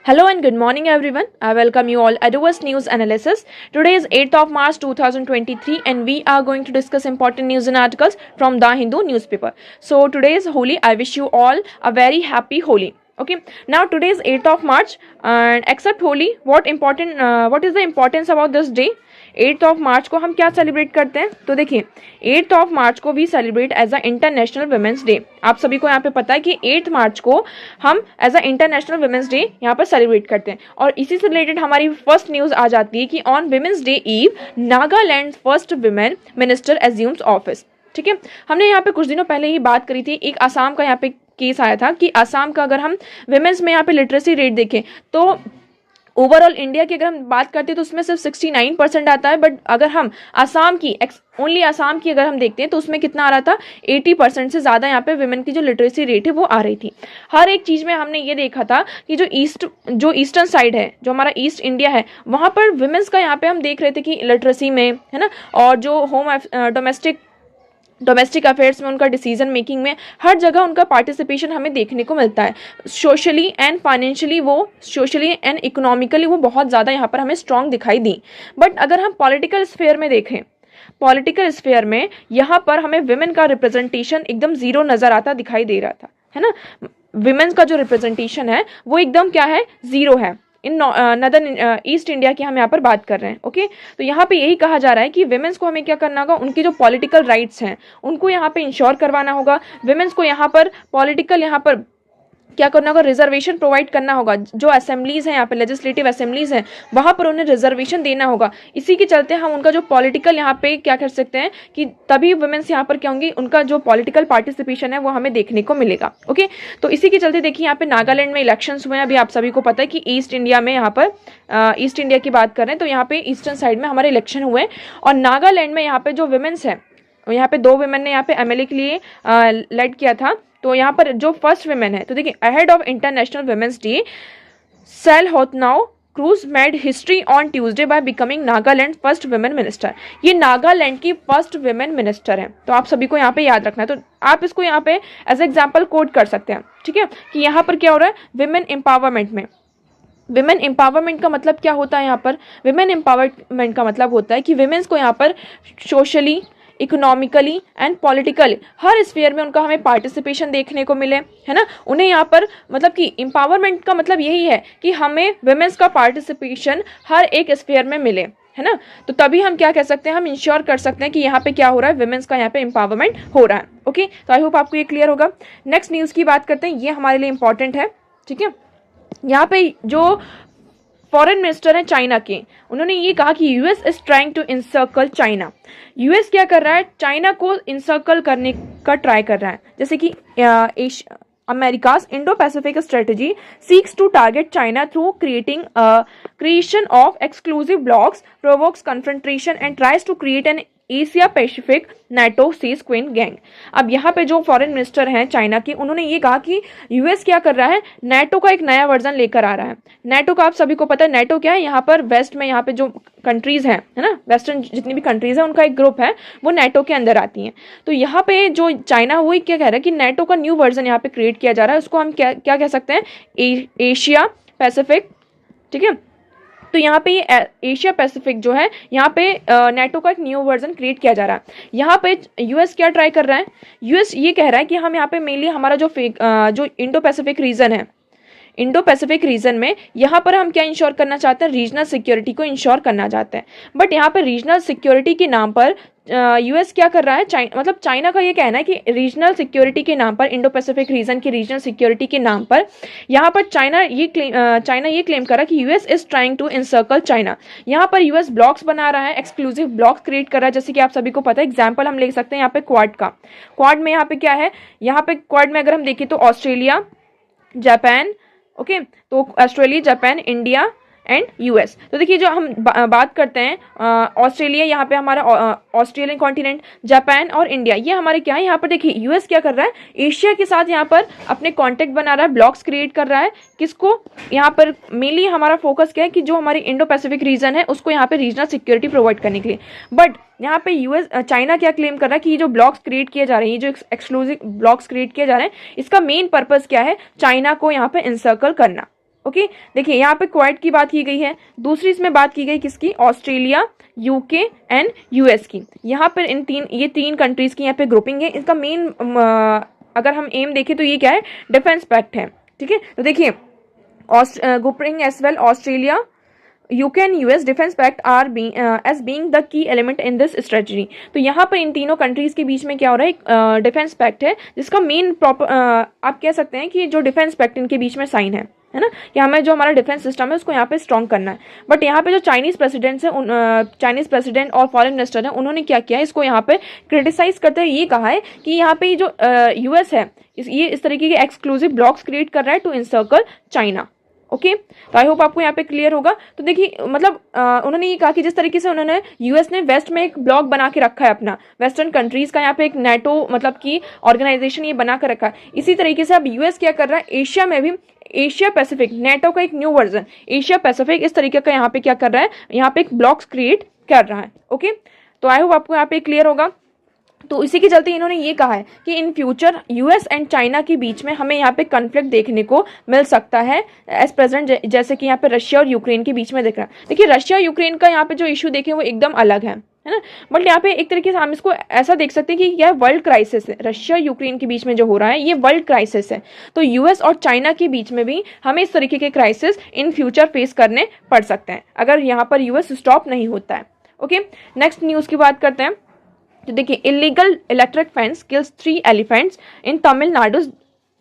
Hello and good morning everyone. I welcome you all at Adoverse News Analysis. Today is 8th of March 2023 and we are going to discuss important news and articles from The Hindu newspaper. So today is Holi. I wish you all a very happy Holi. Okay, now today is 8th of March and except Holi, what is the importance about this day? 8th of March को हम क्या celebrate करते हैं? तो देखिए 8th of March को we celebrate as a international women's day. आप सभी को यहाँ पे पता है कि 8th मार्च को हम as a international women's day यहाँ पर सेलिब्रेट करते हैं। और इसी से रिलेटेड हमारी फर्स्ट न्यूज आ जाती है कि on women's day eve Nagaland first women minister assumes office. ठीक है, हमने यहाँ पे कुछ दिनों पहले ही बात करी थी, एक आसाम का यहाँ पे केस आया था कि आसाम का अगर हम वुमेन्स में यहाँ पे लिटरेसी रेट देखें तो ओवरऑल इंडिया की अगर हम बात करते हैं तो उसमें सिर्फ 69% आता है, बट अगर हम आसाम की ओनली आसाम की अगर हम देखते हैं तो उसमें कितना आ रहा था, 80% से ज़्यादा यहाँ पे वुमेन की जो लिटरेसी रेट है वो आ रही थी। हर एक चीज़ में हमने ये देखा था कि जो ईस्टर्न साइड है, जो हमारा ईस्ट इंडिया है, वहाँ पर वुमेन्स का यहाँ पे हम देख रहे थे कि लिटरेसी में है ना, और जो डोमेस्टिक अफेयर्स में उनका डिसीजन मेकिंग में हर जगह उनका पार्टिसिपेशन हमें देखने को मिलता है। सोशली एंड इकोनॉमिकली वो बहुत ज़्यादा यहाँ पर हमें स्ट्रॉन्ग दिखाई दी। बट अगर हम पॉलिटिकल स्फेयर में देखें, पॉलिटिकल स्फेयर में यहाँ पर हमें विमेन का रिप्रेजेंटेशन एकदम जीरो नज़र आता दिखाई दे रहा था, है ना। विमेन्स का जो रिप्रेजेंटेशन है वो एकदम क्या है, जीरो है। इन नदर्न ईस्ट इंडिया की हम यहाँ पर बात कर रहे हैं। ओके, तो यहाँ पे यही कहा जा रहा है कि विमेंस को हमें क्या करना होगा, उनकी जो पॉलिटिकल राइट्स हैं उनको यहाँ पे इंश्योर करवाना होगा। विमेंस को यहाँ पर पॉलिटिकल यहाँ पर क्या करना होगा, रिजर्वेशन प्रोवाइड करना होगा। जो असेंबलीज हैं यहाँ पे, लेजिस्लेटिव असेंबलीज हैं, वहाँ पर उन्हें रिजर्वेशन देना होगा। इसी के चलते हम उनका जो पॉलिटिकल यहाँ पे क्या कर सकते हैं कि तभी वुमेन्स यहाँ पर क्या होंगी, उनका जो पॉलिटिकल पार्टिसिपेशन है वो हमें देखने को मिलेगा। ओके, तो इसी के चलते देखिए यहाँ पे नागालैंड में इलेक्शंस हुए हैं। अभी आप सभी को पता है कि ईस्ट इंडिया में यहाँ पर ईस्ट इंडिया की बात कर रहे हैं तो यहाँ पे ईस्टर्न साइड में हमारे इलेक्शन हुए हैं। और नागालैंड में यहाँ पे जो वुमेन्स हैं, यहाँ पे 2 वुमेन ने यहाँ पे एमएलए के लिए लेड किया था। तो यहाँ पर जो फर्स्ट वुमेन है, तो देखिए ahead of international women's day Salhoutuonuo Kruse made history on Tuesday by becoming Nagaland first women minister. ये नागालैंड की फर्स्ट वुमेन मिनिस्टर है, तो आप सभी को यहाँ पे याद रखना है। तो आप इसको यहाँ पे एज एग्जाम्पल कोट कर सकते हैं। ठीक है, कि यहाँ पर क्या हो रहा है, विमेन एम्पावरमेंट में। विमेन एम्पावरमेंट का मतलब क्या होता है, यहाँ पर विमेन एम्पावरमेंट का मतलब होता है कि विमेन्स को यहाँ पर socially, economically and political her sphere में उनका हमें पार्टिसिपेशन देखने को मिले, है ना। उन्हें यहाँ पर मतलब कि एम्पावरमेंट का मतलब यही है कि हमें वुमेन्स का पार्टिसिपेशन हर एक स्फीयर में मिले, है ना। तो तभी हम क्या कह सकते हैं, हम इंश्योर कर सकते हैं कि यहाँ पे क्या हो रहा है, वुमेन्स का यहाँ पे एम्पावरमेंट हो रहा है। ओके, तो आई होप आपको ये क्लियर होगा। नेक्स्ट न्यूज़ की बात करते हैं, ये हमारे लिए इंपॉर्टेंट है। ठीक है, यहाँ पे जो फॉरेन मिनिस्टर हैं चाइना के, उन्होंने ये कहा कि US is trying to encircle China. US क्या कर रहा है, चाइना को इंसर्कल करने का ट्राई कर रहा है। जैसे कि अमेरिका's Indo-Pacific strategy seeks to target China through creation of exclusive blocks, provokes confrontation and tries to create an Asia Pacific NATO says Qin Gang. अब यहाँ पे जो फॉरेन मिनिस्टर हैं चाइना के, उन्होंने ये कहा कि यूएस क्या कर रहा है, नाटो का एक नया वर्जन लेकर आ रहा है। नाटो का आप सभी को पता है, नाटो क्या है, यहाँ पर वेस्ट में यहाँ पे जो कंट्रीज हैं, है ना, वेस्टर्न जितनी भी कंट्रीज हैं उनका एक ग्रुप है, वो नाटो के अंदर आती हैं। तो यहाँ पे जो चाइना वही क्या कह रहा है कि नाटो का न्यू वर्जन यहाँ पे क्रिएट किया जा रहा है, उसको हम क्या क्या कह सकते हैं, एशिया पैसिफिक। ठीक है, तो यहाँ पे ये एशिया पैसिफिक जो है, यहाँ पे नाटो का एक न्यू वर्जन क्रिएट किया जा रहा है। यहाँ पे यूएस क्या ट्राई कर रहा है, यूएस ये कह रहा है कि हम यहाँ पे मेनली हमारा जो इंडो पैसिफिक रीजन है, इंडो पैसिफिक रीजन में यहाँ पर हम क्या इंश्योर करना चाहते हैं, रीजनल सिक्योरिटी को इंश्योर करना चाहते हैं। बट यहाँ पर रीजनल सिक्योरिटी के नाम पर यूएस क्या कर रहा है, मतलब चाइना का ये कहना है कि रीजनल सिक्योरिटी के नाम पर, इंडो पैसिफिक रीजन की रीजनल सिक्योरिटी के नाम पर यहाँ पर चाइना ये क्लेम कर रहा है कि US is trying to encircle China. यहाँ पर यूएस ब्लॉक्स बना रहा है, एक्सक्लूसिव ब्लॉक्स क्रिएट कर रहा है। जैसे कि आप सभी को पता है, एग्जाम्पल हम ले सकते हैं यहाँ पे क्वाड का। क्वाड में यहाँ पे क्या है, यहाँ पे क्वाड में अगर हम देखें तो ऑस्ट्रेलिया, जापान, ओके, तो Australia, Japan, India and US. तो देखिए जो हम बात करते हैं, ऑस्ट्रेलिया यहाँ पे हमारा ऑस्ट्रेलियन कॉन्टिनेंट, जापान और इंडिया, ये हमारे क्या है, यहाँ पर देखिए यूएस क्या कर रहा है, एशिया के साथ यहाँ पर अपने कॉन्टेक्ट बना रहा है, ब्लॉक्स क्रिएट कर रहा है। किसको, यहाँ पर मेनली हमारा फोकस क्या है कि जो हमारी इंडो पैसिफिक रीजन है उसको यहाँ पे रीजनल सिक्योरिटी प्रोवाइड करने के लिए। बट यहाँ पे चाइना क्या क्लेम कर रहा है कि ये जो ब्लॉक्स क्रिएट किए जा रहे हैं, ये जो एक्सक्लूसिव ब्लॉक्स क्रिएट किए जा रहे हैं, इसका मेन पर्पस क्या है, चाइना को यहाँ पे इंसर्कल करना। ओके देखिए यहाँ पे क्वाड की बात की गई है, दूसरी इसमें बात की गई किसकी, ऑस्ट्रेलिया, यूके एंड यूएस की। यहाँ पर ये तीन कंट्रीज की यहाँ पे ग्रुपिंग है। इसका मेन अगर हम एम देखें तो ये क्या है, डिफेंस पैक्ट है। ठीक है, तो देखिए grouping as well Australia, UK and US defence pact are as being the key element in this strategy. तो यहाँ पर इन तीनों कंट्रीज के बीच में क्या हो रहा है, एक डिफेंस पैक्ट है जिसका मेन प्रॉपर आप कह सकते हैं कि जो डिफेंस पैक्ट इनके बीच में साइन है ना, कि हमें जो हमारा डिफेंस सिस्टम है उसको यहाँ पे स्ट्रॉन्ग करना है। बट यहाँ पे जो चाइनीज प्रेसिडेंट्स हैं, चाइनीज प्रेसिडेंट और फॉरेन मिनिस्टर हैं, उन्होंने क्या किया है, इसको यहाँ पे क्रिटिसाइज करते हुए ये कहा है कि यहाँ पे जो यूएस है ये इस तरीके के एक्सक्लूसिव ब्लॉक्स क्रिएट कर रहा है टू इंसर्कल चाइना। ओके तो आई होप आपको यहाँ पे क्लियर होगा। तो देखिए मतलब उन्होंने ये कहा कि जिस तरीके से उन्होंने यूएस ने वेस्ट में एक ब्लॉक बना के रखा है अपना, वेस्टर्न कंट्रीज का यहाँ पे एक नेटो मतलब की ऑर्गेनाइजेशन ये बना कर रखा है, इसी तरीके से अब यूएस क्या कर रहा है, एशिया में भी एशिया पैसिफिक नेटो का एक न्यू वर्जन एशिया पैसिफिक इस तरीके का यहाँ पे क्या कर रहा है, यहाँ पे एक ब्लॉक्स क्रिएट कर रहा है। ओके तो आई होप आपको यहाँ पे क्लियर होगा। तो इसी के चलते इन्होंने ये कहा है कि in future US and China के बीच में हमें यहाँ पे कॉन्फ्लिक्ट देखने को मिल सकता है एज प्रेजेंट, जैसे कि यहाँ पे रशिया और यूक्रेन के बीच में दिख रहा है। देखिए रशिया यूक्रेन का यहाँ पे जो इशू देखें वो एकदम अलग है ना, बट यहाँ पे एक तरीके से हम इसको ऐसा देख सकते हैं कि यह वर्ल्ड क्राइसिस है। रशिया यूक्रेन के बीच में जो हो रहा है ये वर्ल्ड क्राइसिस है, तो यूएस और चाइना के बीच में भी हमें इस तरीके के क्राइसिस इन फ्यूचर फेस करने पड़ सकते हैं अगर यहाँ पर यूएस स्टॉप नहीं होता है। ओके नेक्स्ट न्यूज़ की बात करते हैं। तो देखिए illegal electric fence kills 3 elephants in Tamil Nadu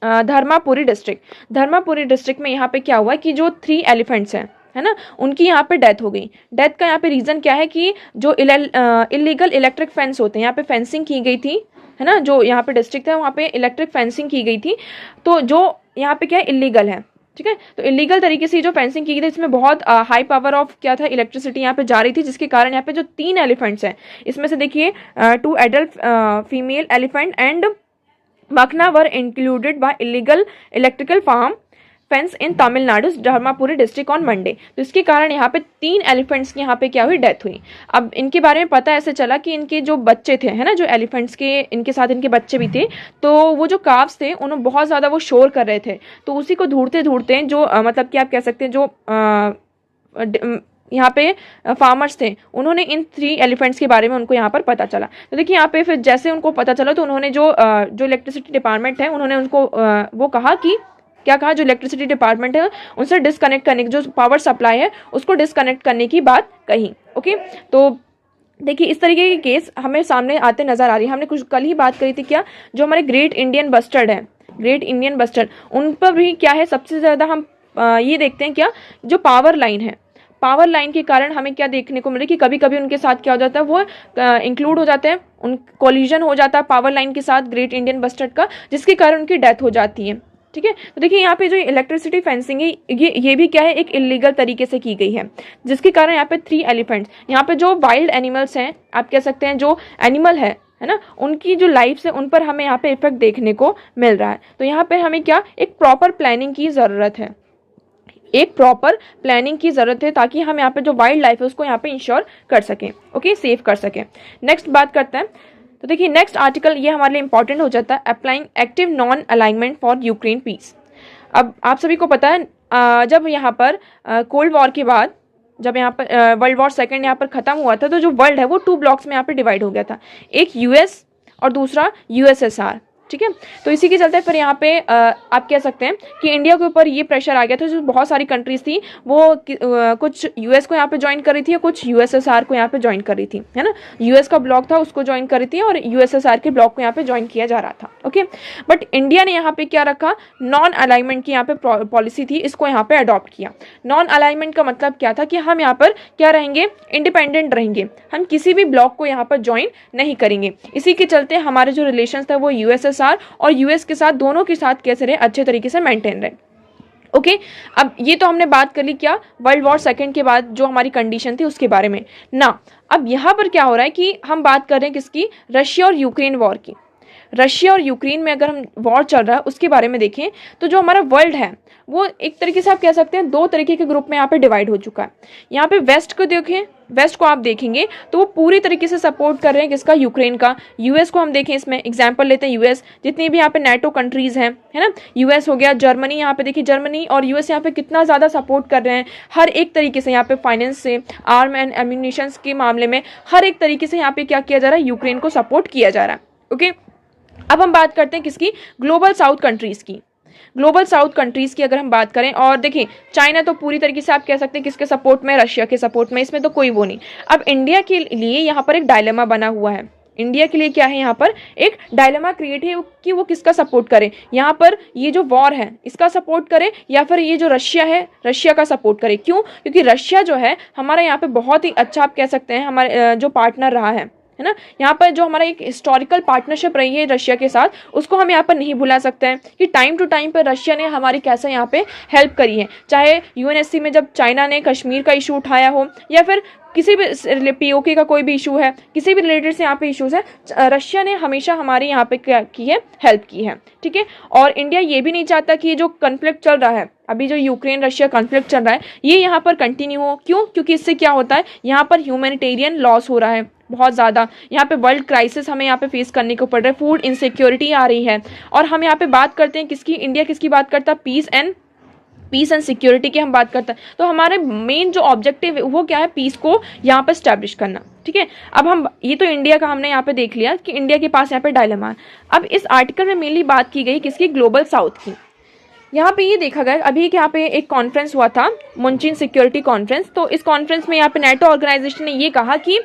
Dharmapuri district. Dharmapuri district में यहाँ पे क्या हुआ कि जो 3 एलिफेंट्स हैं है ना, उनकी यहाँ पे डेथ हो गई। डेथ का यहाँ पे रीज़न क्या है कि जो इलीगल इलेक्ट्रिक फेंस होते हैं, यहाँ पे फेंसिंग की गई थी है ना, जो यहाँ पे डिस्ट्रिक्ट है वहाँ पे इलेक्ट्रिक फेंसिंग की गई थी, तो जो यहाँ पे क्या है इलीगल है। ठीक है, तो इलीगल तरीके से जो फेंसिंग की गई थी इसमें बहुत हाई पावर ऑफ क्या था, इलेक्ट्रिसिटी यहाँ पे जा रही थी, जिसके कारण यहाँ पे जो 3 एलिफेंट्स हैं इसमें से देखिए 2 adult female elephant and makhna were included by illegal electrical farm fence in Tamil Nadu Dharmapuri district on Monday. तो इसके कारण यहाँ पे 3 एलिफेंट्स की यहाँ पे क्या हुई, डेथ हुई। अब इनके बारे में पता ऐसे चला कि इनके जो बच्चे थे है ना, जो एलिफेंट्स के इनके साथ इनके बच्चे भी थे, तो वो जो काव्स थे उन्होंने बहुत ज़्यादा वो शोर कर रहे थे, तो उसी को ढूंढते ढूंढते जो मतलब कि आप कह सकते हैं जो यहाँ पे फार्मर्स थे उन्होंने इन 3 एलिफेंट्स के बारे में उनको यहाँ पर पता चला। तो देखिए यहाँ पे फिर जैसे उनको पता चला तो उन्होंने जो इलेक्ट्रिसिटी डिपार्टमेंट है उन्होंने उनको वो कहा कि क्या कहा, जो इलेक्ट्रिसिटी डिपार्टमेंट है उनसे डिस्कनेक्ट करने की, जो पावर सप्लाई है उसको डिस्कनेक्ट करने की बात कही। ओके तो देखिए इस तरीके के केस हमें सामने आते नजर आ रही है। हमने कुछ कल ही बात करी थी क्या, जो हमारे ग्रेट इंडियन बस्टर्ड है, ग्रेट इंडियन बस्टर्ड, उन पर भी क्या है सबसे ज़्यादा हम ये देखते हैं क्या, जो पावर लाइन है, पावर लाइन के कारण हमें क्या देखने को मिल रहा है कि कभी कभी उनके साथ क्या हो जाता है, वो इंक्लूड हो जाते हैं, उन कोलिजन हो जाता है पावर लाइन के साथ ग्रेट इंडियन बस्टर्ड का, जिसके कारण उनकी डेथ हो जाती है। ठीक है, तो देखिए यहाँ पे जो इलेक्ट्रिसिटी फेंसिंग है ये भी क्या है, एक इलीगल तरीके से की गई है, जिसके कारण यहाँ पे 3 एलिफेंट्स, यहाँ पे जो वाइल्ड एनिमल्स हैं आप कह सकते हैं, जो एनिमल है ना, उनकी जो लाइफ है उन पर हमें यहाँ पे इफेक्ट देखने को मिल रहा है। तो यहाँ पे हमें क्या, एक प्रॉपर प्लानिंग की ज़रूरत है, एक प्रॉपर प्लानिंग की ज़रूरत है, ताकि हम यहाँ पे जो वाइल्ड लाइफ है उसको यहाँ पे इंश्योर कर सकें, ओके सेव कर सकें। नेक्स्ट बात करते हैं। तो देखिए नेक्स्ट आर्टिकल ये हमारे लिए इंपॉर्टेंट हो जाता है, applying active non alignment for Ukraine peace. अब आप सभी को पता है जब यहाँ पर कोल्ड वॉर के बाद, जब यहाँ पर वर्ल्ड वॉर सेकेंड यहाँ पर ख़त्म हुआ था, तो जो वर्ल्ड है वो 2 ब्लॉक्स में यहाँ पर डिवाइड हो गया था, एक यूएस और दूसरा यूएसएसआर। ठीक है, तो इसी के चलते फिर यहाँ पे आप कह सकते हैं कि इंडिया के ऊपर ये प्रेशर आ गया था, जो बहुत सारी कंट्रीज थी वो कुछ यूएस को यहाँ पे ज्वाइन कर रही थी, कुछ यूएसएसआर को यहाँ पे ज्वाइन कर रही थी, है ना, यूएस का ब्लॉक था उसको ज्वाइन कर रही थी और यूएसएसआर के ब्लॉक को यहाँ पे ज्वाइन किया जा रहा था। ओके, बट इंडिया ने यहाँ पे क्या रखा, नॉन अलाइनमेंट की यहाँ पे पॉलिसी थी, इसको यहाँ पे अडॉप्ट किया। नॉन अलाइनमेंट का मतलब क्या था कि हम यहाँ पर क्या रहेंगे, इंडिपेंडेंट रहेंगे, हम किसी भी ब्लॉक को यहाँ पर ज्वाइन नहीं करेंगे। इसी के चलते हमारे जो रिलेशन था वो यूएसएसआर और यूएस के साथ, दोनों के साथ कैसे रहे, अच्छे तरीके से मेंटेन रहे। ओके, अब ये तो हमने बात कर ली क्या, वर्ल्ड वॉर सेकेंड के बाद जो हमारी कंडीशन थी उसके बारे में ना। अब यहाँ पर क्या हो रहा है कि हम बात कर रहे हैं किसकी, रशिया और यूक्रेन वॉर की। रशिया और यूक्रेन में अगर हम वॉर चल रहा है उसके बारे में देखें तो जो हमारा वर्ल्ड है वो एक तरीके से आप कह सकते हैं 2 तरीके के ग्रुप में यहाँ पे डिवाइड हो चुका है। यहाँ पे वेस्ट को देखें वेस्ट को आप देखेंगे तो वो पूरी तरीके से सपोर्ट कर रहे हैं किसका, यूक्रेन का। यूएस को हम देखें, इसमें एग्जांपल लेते हैं यूएस, जितनी भी यहाँ पे नेटो कंट्रीज हैं, है ना, यूएस हो गया, जर्मनी, यहाँ पे देखिए जर्मनी और यूएस यहाँ पे कितना ज़्यादा सपोर्ट कर रहे हैं हर एक तरीके से, यहाँ पे फाइनेंस से, आर्म एंड एम्यूनिशंस के मामले में हर एक तरीके से यहाँ पे क्या किया जा रहा है, यूक्रेन को सपोर्ट किया जा रहा है। ओके, अब हम बात करते हैं किसकी, ग्लोबल साउथ कंट्रीज़ की। ग्लोबल साउथ कंट्रीज़ की अगर हम बात करें, और देखिए चाइना तो पूरी तरीके से आप कह सकते हैं किसके सपोर्ट में, रशिया के सपोर्ट में, इसमें तो कोई वो नहीं। अब इंडिया के लिए यहाँ पर एक डायलेमा बना हुआ है। इंडिया के लिए क्या है, यहाँ पर एक डायलेमा क्रिएट है कि वो किसका सपोर्ट करे, यहाँ पर ये जो वॉर है इसका सपोर्ट करे या फिर ये जो रशिया है, रशिया का सपोर्ट करे। क्यों? क्योंकि रशिया जो है हमारा यहाँ पे बहुत ही अच्छा, आप कह सकते हैं हमारे जो पार्टनर रहा है ना, यहाँ पर जो हमारा एक हिस्टोरिकल पार्टनरशिप रही है रशिया के साथ, उसको हम यहाँ पर नहीं भुला सकते हैं कि टाइम टू टाइम पर रशिया ने हमारी कैसे यहाँ पे हेल्प करी है। चाहे यूएनएससी में जब चाइना ने कश्मीर का इशू उठाया हो, या फिर किसी भी पीओके का कोई भी इशू है, किसी भी रिलेटेड से यहाँ पे इशूज़ है, रशिया ने हमेशा हमारी यहाँ पे क्या की है, हेल्प की है। ठीक है, और इंडिया ये भी नहीं चाहता कि ये जो कन्फ्लिक्ट चल रहा है, अभी जो यूक्रेन रशिया कॉन्फ्लिक्ट चल रहा है, ये यहाँ पर कंटिन्यू हो। क्यों? क्योंकि इससे क्या होता है, यहाँ पर ह्यूमैनिटेरियन लॉस हो रहा है बहुत ज़्यादा, यहाँ पे वर्ल्ड क्राइसिस हमें यहाँ पे फेस करने को पड़ रहा है, फूड इनसिक्योरिटी आ रही है। और हम यहाँ पे बात करते हैं किसकी, इंडिया किसकी बात करता है, पीस एंड सिक्योरिटी की हम बात करते हैं। तो हमारे मेन जो ऑब्जेक्टिव है वो क्या है, पीस को यहाँ पे स्टैब्लिश करना। ठीक है, अब हम ये तो इंडिया का हमने यहाँ पे देख लिया कि इंडिया के पास यहाँ पे डायलेमा है। अब इस आर्टिकल में मेनली बात की गई किसकी, ग्लोबल साउथ की। यहाँ पे ये देखा गया, अभी यहाँ पे एक कॉन्फ्रेंस हुआ था, मुनचिन सिक्योरिटी कॉन्फ्रेंस। तो इस कॉन्फ्रेंस में यहाँ पे नेटो ऑर्गेनाइजेशन ने ये कहा कि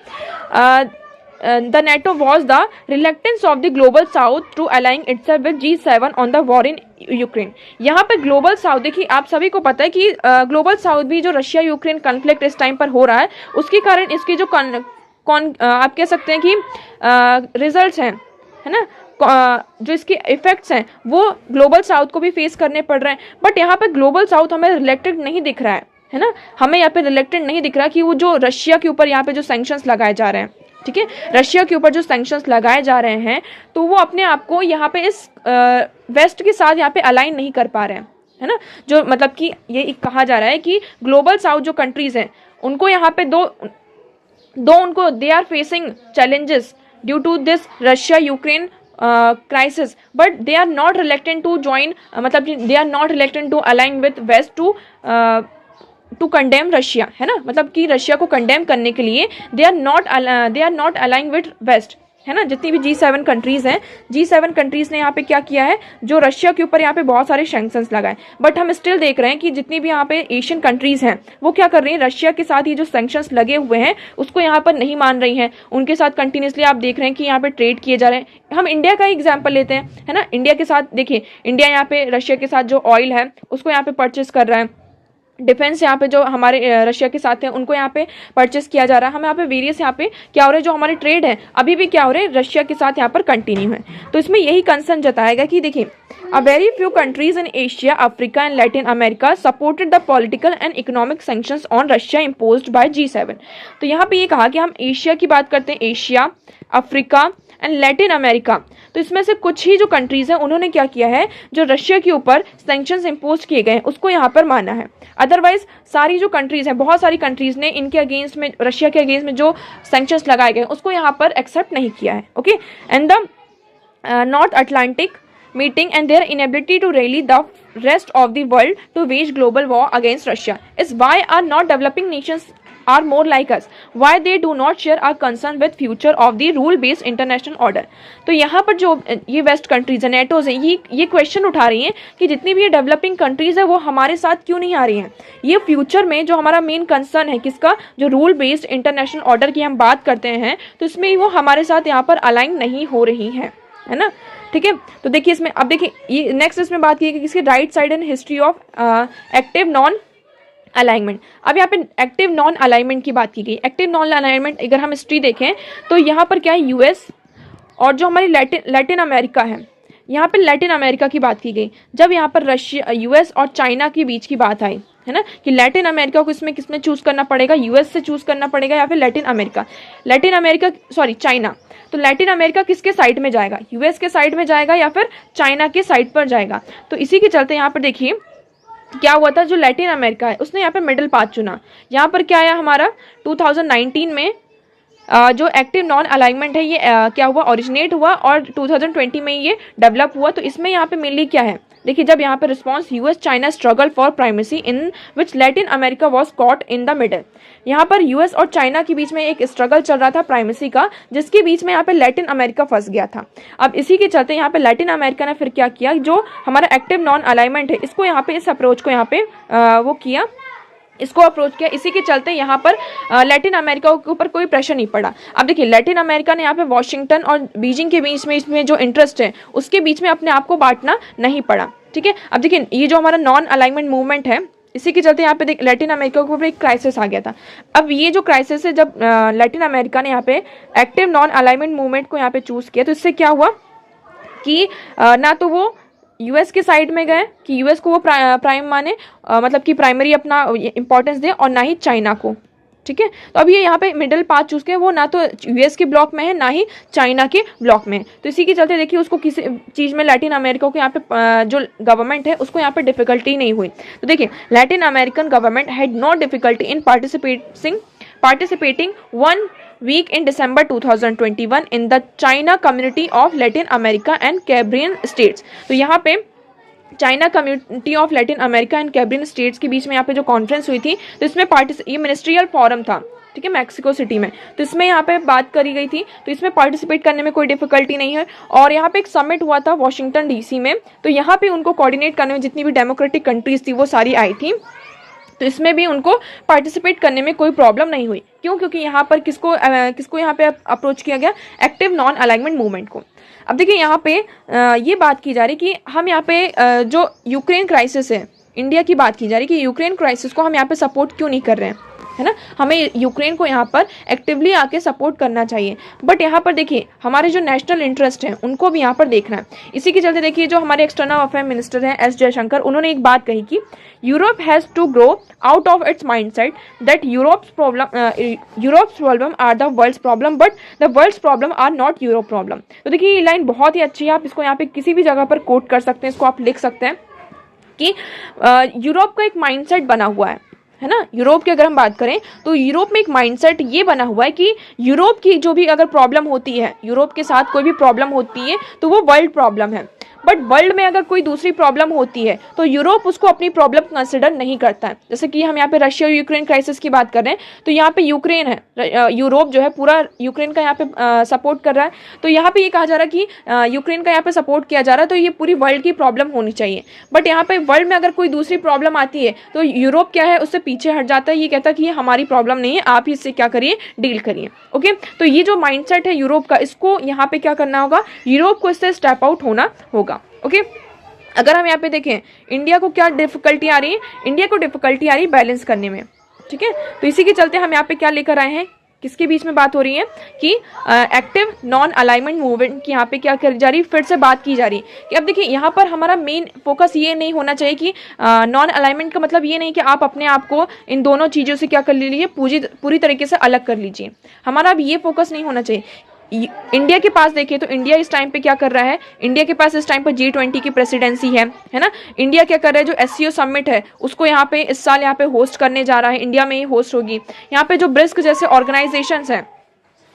the NATO was the reluctance of the global south to align itself with G7 on the war in Ukraine. यहाँ पे ग्लोबल साउथ, देखिए आप सभी को पता है कि ग्लोबल साउथ भी जो रशिया यूक्रेन कॉन्फ्लिक्ट इस टाइम पर हो रहा है, उसके कारण इसकी जो आप कह सकते हैं कि रिजल्ट्स हैं, है ना, जो इसके इफेक्ट्स हैं वो ग्लोबल साउथ को भी फेस करने पड़ रहे हैं। बट यहाँ पे ग्लोबल साउथ हमें रिलेक्टेड नहीं दिख रहा है ना, हमें यहाँ पे रिलेक्टेड नहीं दिख रहा कि वो जो रशिया के ऊपर यहाँ पे जो सैंक्शंस लगाए जा रहे हैं, ठीक है, रशिया के ऊपर जो सैंक्शंस लगाए जा रहे हैं, तो वो अपने आप को यहाँ पे इस वेस्ट के साथ यहाँ पे अलाइन नहीं कर पा रहे हैं, है ना। जो मतलब कि ये कहा जा रहा है कि ग्लोबल साउथ जो कंट्रीज हैं उनको यहाँ पे दो उनको they are facing challenges due to this Russia Ukraine crisis, but they are not reluctant to join, मतलब they are not reluctant to align with West to condemn Russia, है ना, मतलब कि रशिया को कंडेम करने के लिए they are not aligned with West, है ना। जितनी भी G7 कंट्रीज़ हैं, G7 कंट्रीज़ ने यहाँ पे क्या किया है, जो रशिया के ऊपर यहाँ पे बहुत सारे सैंक्शंस लगाए, बट हम स्टिल देख रहे हैं कि जितनी भी यहाँ पे एशियन कंट्रीज़ हैं वो क्या कर रही हैं, रशिया के साथ ही जो सैंक्शंस लगे हुए हैं उसको यहाँ पर नहीं मान रही हैं, उनके साथ कंटिन्यूसली आप देख रहे हैं कि यहाँ पे ट्रेड किए जा रहे हैं। हम इंडिया का एग्जाम्पल लेते हैं, है ना, इंडिया के साथ देखिए, इंडिया यहाँ पे रशिया के साथ जो ऑयल है उसको यहाँ पे परचेस कर रहा है, डिफेंस यहाँ पे जो हमारे रशिया के साथ हैं उनको यहाँ पे परचेस किया जा रहा है। हम यहाँ पे वेरियस यहाँ पे क्या हो रहा है, जो हमारे ट्रेड है अभी भी क्या हो रहे हैं, रशिया के साथ यहाँ पर कंटिन्यू है। तो इसमें यही कंसर्न जताएगा कि देखिए, a very few countries in Asia, Africa and Latin America supported the political and economic sanctions on Russia imposed by G7। तो यहाँ पे ये कहा कि हम एशिया की बात करते हैं, Asia, Africa and Latin America, तो इसमें से कुछ ही जो कंट्रीज हैं उन्होंने क्या किया है, जो रशिया के ऊपर सैंक्शंस इम्पोज किए गए हैं उसको यहाँ पर माना है। अदरवाइज सारी जो कंट्रीज हैं, बहुत सारी कंट्रीज ने इनके अगेंस्ट में, रशिया के अगेंस्ट में जो सैंक्शंस लगाए गए उसको यहाँ पर एक्सेप्ट नहीं किया है। Okay, and the north Atlantic meeting and their inability to rally the rest of the world to wage global war against Russia is why our not developing nations are more like us, why they do not share our concern with future of the rule based international order। तो यहाँ पर जो ये waste countries है, NATO's हैं, ये question उठा रही हैं कि जितनी भी ये डेवलपिंग कंट्रीज है वो हमारे साथ क्यों नहीं आ रही हैं। ये फ्यूचर में जो हमारा मेन कंसर्न है किसका, जो रूल बेस्ड इंटरनेशनल ऑर्डर की हम बात करते हैं, तो इसमें वो हमारे साथ यहाँ पर अलाइन नहीं हो रही है ना। ठीक है, तो देखिए इसमें, अब देखिए ये नेक्स्ट इसमें बात की किसकी, right side and history of active non alignment. अब यहाँ पे एक्टिव नॉन अलाइनमेंट की बात की गई। एक्टिव नॉन अलाइनमेंट अगर हम हिस्ट्री देखें तो यहाँ पर क्या है, यूएस और जो हमारी लैटिन अमेरिका है, यहाँ पे लैटिन अमेरिका की बात की गई। जब यहाँ पर रशिया, यूएस और चाइना के बीच की बात आई, है ना, कि लैटिन अमेरिका को इसमें किसमें चूज करना पड़ेगा, यूएस से चूज करना पड़ेगा या फिर लैटिन अमेरिका सॉरी चाइना। तो लैटिन अमेरिका किसके साइड में जाएगा, यूएस के साइड में जाएगा या फिर चाइना के साइड पर जाएगा। तो इसी के चलते यहाँ पर देखिए क्या हुआ था, जो लैटिन अमेरिका है उसने यहाँ पे मिडिल पाथ चुना। यहाँ पर क्या आया हमारा 2019 में जो एक्टिव नॉन अलाइनमेंट है ये क्या हुआ, ओरिजिनेट हुआ और 2020 में ये डेवलप हुआ। तो इसमें यहाँ पे मेनली क्या है, देखिए जब यहाँ पे response US China struggle for primacy in which Latin America was caught in the middle. यहाँ पर यूएस और चाइना के बीच में एक स्ट्रगल चल रहा था प्राइमेसी का, जिसके बीच में यहाँ पे लैटिन अमेरिका फंस गया था। अब इसी के चलते यहाँ पे लैटिन अमेरिका ने फिर क्या किया, जो हमारा एक्टिव नॉन अलाइनमेंट है इसको यहाँ पे, इस अप्रोच को यहाँ पे वो किया, इसको अप्रोच किया। इसी के चलते यहाँ पर लैटिन अमेरिका के ऊपर कोई प्रेशर नहीं पड़ा। अब देखिए लैटिन अमेरिका ने यहाँ पे वॉशिंगटन और बीजिंग के बीच में इसमें जो इंटरेस्ट है उसके बीच में अपने आप को बांटना नहीं पड़ा। ठीक है, अब देखिए ये जो हमारा नॉन अलाइनमेंट मूवमेंट है इसी के चलते यहाँ पे लैटिन अमेरिका के ऊपर एक क्राइसिस आ गया था। अब ये जो क्राइसिस है, जब लैटिन अमेरिका ने यहाँ पे एक्टिव नॉन अलाइनमेंट मूवमेंट को यहाँ पे चूज किया, तो इससे क्या हुआ कि ना तो वो यूएस के साइड में गए कि यूएस को वो प्राइम माने, मतलब कि प्राइमरी अपना इंपॉर्टेंस दे, और ना ही चाइना को। ठीक है, तो अब ये यहाँ पे मिडिल पाथ चूज के वो ना तो यूएस के ब्लॉक में है ना ही चाइना के ब्लॉक में है। तो इसी के चलते देखिए उसको किसी चीज़ में लैटिन अमेरिका को यहाँ पे जो गवर्नमेंट है उसको यहाँ पे डिफिकल्टी नहीं हुई। तो देखिए Latin American government had no difficulty in participating 1 week in December 2021 in the China Community of Latin America and Caribbean States। तो यहाँ पे China community of Latin America and Caribbean states के बीच में यहाँ पे जो कॉन्फ्रेंस हुई थी, तो इसमें ये मिनिस्ट्रियल फोरम था, ठीक है, मैक्सिको सिटी में। तो इसमें यहाँ पे बात करी गई थी, तो इसमें पार्टिसिपेट करने में कोई डिफिकल्टी नहीं है। और यहाँ पे एक समिट हुआ था वॉशिंगटन डीसी में, तो यहाँ पे उनको कोऑर्डिनेट करने में जितनी भी डेमोक्रेटिक कंट्रीज थी वो सारी आई थी, तो इसमें भी उनको पार्टिसिपेट करने में कोई प्रॉब्लम नहीं हुई। क्यों? क्योंकि यहाँ पर किसको यहाँ पे अप्रोच किया गया, एक्टिव नॉन अलाइनमेंट मूवमेंट को। अब देखिए यहाँ पे ये बात की जा रही कि हम यहाँ पे जो यूक्रेन क्राइसिस है, इंडिया की बात की जा रही कि यूक्रेन क्राइसिस को हम यहाँ पे सपोर्ट क्यों नहीं कर रहे हैं, है ना, हमें यूक्रेन को यहाँ पर एक्टिवली आके सपोर्ट करना चाहिए। बट यहाँ पर देखिए हमारे जो नेशनल इंटरेस्ट हैं उनको भी यहाँ पर देखना है। इसी के चलते देखिए जो हमारे एक्सटर्नल अफेयर मिनिस्टर हैं एस जयशंकर, उन्होंने एक बात कही कि Europe has to grow out of its mindset that Europe's problem are the world's problem but the world's problem are not Europe problem. तो देखिए ये लाइन बहुत ही अच्छी है, आप इसको यहाँ पे किसी भी जगह पर कोट कर सकते हैं, इसको आप लिख सकते हैं कि यूरोप का एक माइंडसेट बना हुआ है ना। यूरोप की अगर हम बात करें तो यूरोप में एक माइंडसेट ये बना हुआ है कि यूरोप की जो भी अगर प्रॉब्लम होती है, यूरोप के साथ कोई भी प्रॉब्लम होती है तो वो वर्ल्ड प्रॉब्लम है। बट वर्ल्ड में अगर कोई दूसरी प्रॉब्लम होती है तो यूरोप उसको अपनी प्रॉब्लम कंसिडर नहीं करता है। जैसे कि हम यहाँ पे रशिया और यूक्रेन क्राइसिस की बात कर रहे हैं, तो यहाँ पे यूक्रेन है, यूरोप जो है पूरा यूक्रेन का यहाँ पे सपोर्ट कर रहा है। तो यहाँ पे ये कहा जा रहा है कि यूक्रेन का यहाँ पे सपोर्ट किया जा रहा है, तो ये पूरी वर्ल्ड की प्रॉब्लम होनी चाहिए। बट यहाँ पे वर्ल्ड में अगर कोई दूसरी प्रॉब्लम आती है तो यूरोप क्या है, उससे पीछे हट जाता है, ये कहता है कि ये हमारी प्रॉब्लम नहीं है, आप ही इससे क्या करिए, डील करिए। ओके, तो ये जो माइंडसेट है यूरोप का, इसको यहाँ पे क्या करना होगा, यूरोप को इससे स्टेप आउट होना होगा। ओके, अगर हम यहाँ पे देखें इंडिया को क्या डिफिकल्टी आ रही है, इंडिया को डिफिकल्टी आ रही है बैलेंस करने में। ठीक है, तो इसी के चलते हम यहाँ पे क्या लेकर आए हैं, किसके बीच में बात हो रही है कि एक्टिव नॉन अलाइनमेंट मूवमेंट की यहाँ पे क्या करी जा रही है, फिर से बात की जा रही है कि अब देखिए यहाँ पर हमारा मेन फोकस ये नहीं होना चाहिए कि नॉन अलाइनमेंट का मतलब ये नहीं कि आप अपने आप को इन दोनों चीज़ों से क्या कर लीजिए, पूरी तरीके से अलग कर लीजिए। हमारा अब ये फोकस नहीं होना चाहिए। इंडिया के पास देखिए तो इंडिया इस टाइम पे क्या कर रहा है, इंडिया के पास इस टाइम पर G20 की प्रेसिडेंसी है ना। इंडिया क्या कर रहा है, जो SCO समिट है उसको यहाँ पे इस साल यहाँ पे होस्ट करने जा रहा है, इंडिया में ही होस्ट होगी। यहाँ पे जो ब्रिक्स जैसे ऑर्गेनाइजेशंस हैं,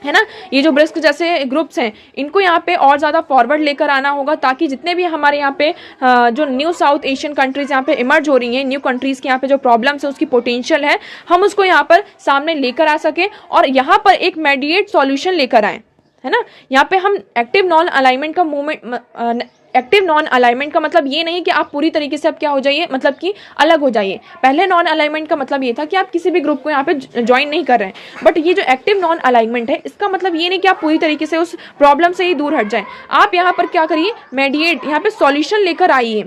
है ना, ये जो ब्रिक्स जैसे ग्रुप्स हैं, इनको यहाँ पे और ज़्यादा फॉरवर्ड लेकर आना होगा, ताकि जितने भी हमारे यहाँ पे जो न्यू साउथ एशियन कंट्रीज़ यहाँ पे इमर्ज हो रही हैं, न्यू कंट्रीज़ के यहाँ पे जो प्रॉब्लम्स है उसकी पोटेंशियल है, हम उसको यहाँ पर सामने लेकर आ सकें और यहाँ पर एक मीडिएट सॉल्यूशन लेकर आएँ, है ना। यहाँ पे हम एक्टिव नॉन अलाइनमेंट का मूवमेंट, एक्टिव नॉन अलाइनमेंट का मतलब ये नहीं कि आप पूरी तरीके से अब क्या हो जाइए, मतलब कि अलग हो जाइए। पहले नॉन अलाइनमेंट का मतलब ये था कि आप किसी भी ग्रुप को यहाँ पे ज्वाइन नहीं कर रहे हैं, बट ये जो एक्टिव नॉन अलाइनमेंट है इसका मतलब ये नहीं कि आप पूरी तरीके से उस प्रॉब्लम से ही दूर हट जाएं। आप यहाँ पर क्या करिए, मीडिएट, यहाँ पे सॉल्यूशन लेकर आइए।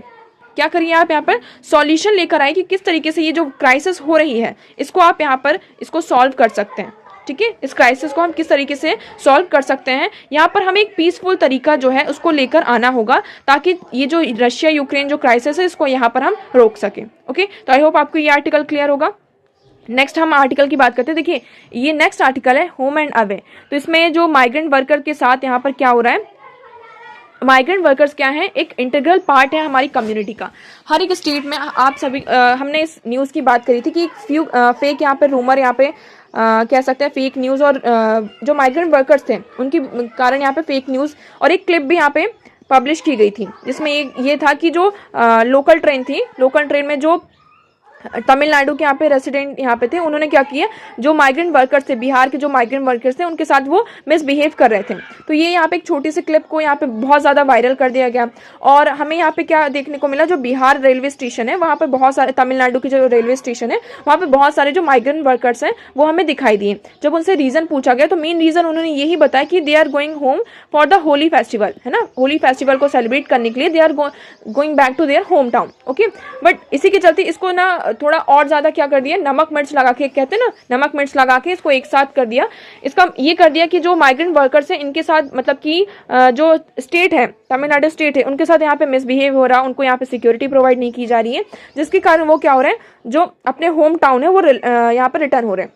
क्या करिए आप यहाँ पर सॉल्यूशन लेकर आए कि किस तरीके से ये जो क्राइसिस हो रही है इसको आप यहाँ पर इसको सॉल्व कर सकते हैं। ठीक है, इस क्राइसिस को हम किस तरीके से सॉल्व कर सकते हैं, यहाँ पर हमें एक पीसफुल तरीका जो है उसको लेकर आना होगा, ताकि ये जो रशिया यूक्रेन जो क्राइसिस है इसको यहाँ पर हम रोक सकें। ओके, तो आई होप आपको ये आर्टिकल क्लियर होगा। नेक्स्ट हम आर्टिकल की बात करते हैं। देखिए ये नेक्स्ट आर्टिकल है होम एंड अवे। तो इसमें जो माइग्रेंट वर्कर के साथ यहाँ पर क्या हो रहा है, माइग्रेंट वर्कर्स क्या है, एक इंटीग्रल पार्ट है हमारी कम्युनिटी का। हर एक स्टेट में आप सभी हमने इस न्यूज़ की बात करी थी कि फ्यू फेक यहाँ पे रूमर यहाँ पे कह सकते हैं फेक न्यूज़, और जो माइग्रेंट वर्कर्स थे उनके कारण यहाँ पे फेक न्यूज़ और एक क्लिप भी यहाँ पे पब्लिश की गई थी, जिसमें ये था कि जो लोकल ट्रेन थी, लोकल ट्रेन में जो तमिलनाडु के यहाँ पे रेसिडेंट यहाँ पे थे, उन्होंने क्या किया, जो माइग्रेंट वर्कर्स थे, बिहार के जो माइग्रेंट वर्कर्स थे, उनके साथ वो मिसबिहेव कर रहे थे। तो ये यहाँ पे एक छोटी सी क्लिप को यहाँ पे बहुत ज़्यादा वायरल कर दिया गया। और हमें यहाँ पे क्या देखने को मिला, जो बिहार रेलवे स्टेशन है वहाँ पे बहुत सारे, तमिलनाडु की जो रेलवे स्टेशन है वहाँ पे बहुत सारे जो माइग्रेंट वर्कर्स हैं वो हमें दिखाई दिए। जब उनसे रीज़न पूछा गया तो मेन रीज़न उन्होंने यही बताया कि they are going home for the Holi festival, है ना, होली फेस्टिवल को सेलिब्रेट करने के लिए they are going back to their home town. Okay, but इसी के चलते इसको ना थोड़ा और ज़्यादा क्या कर दिया, नमक मिर्च लगा के, कहते हैं ना नमक मिर्च लगा के इसको एक साथ कर दिया। इसका ये कर दिया कि जो माइग्रेंट वर्कर्स हैं इनके साथ, मतलब कि जो स्टेट है, तमिलनाडु स्टेट है, उनके साथ यहाँ पे मिसबिहेव हो रहा, उनको यहाँ पे सिक्योरिटी प्रोवाइड नहीं की जा रही है, जिसके कारण वो क्या हो रहे हैं, जो अपने होम टाउन है वो यहाँ पर रिटर्न हो रहे हैं।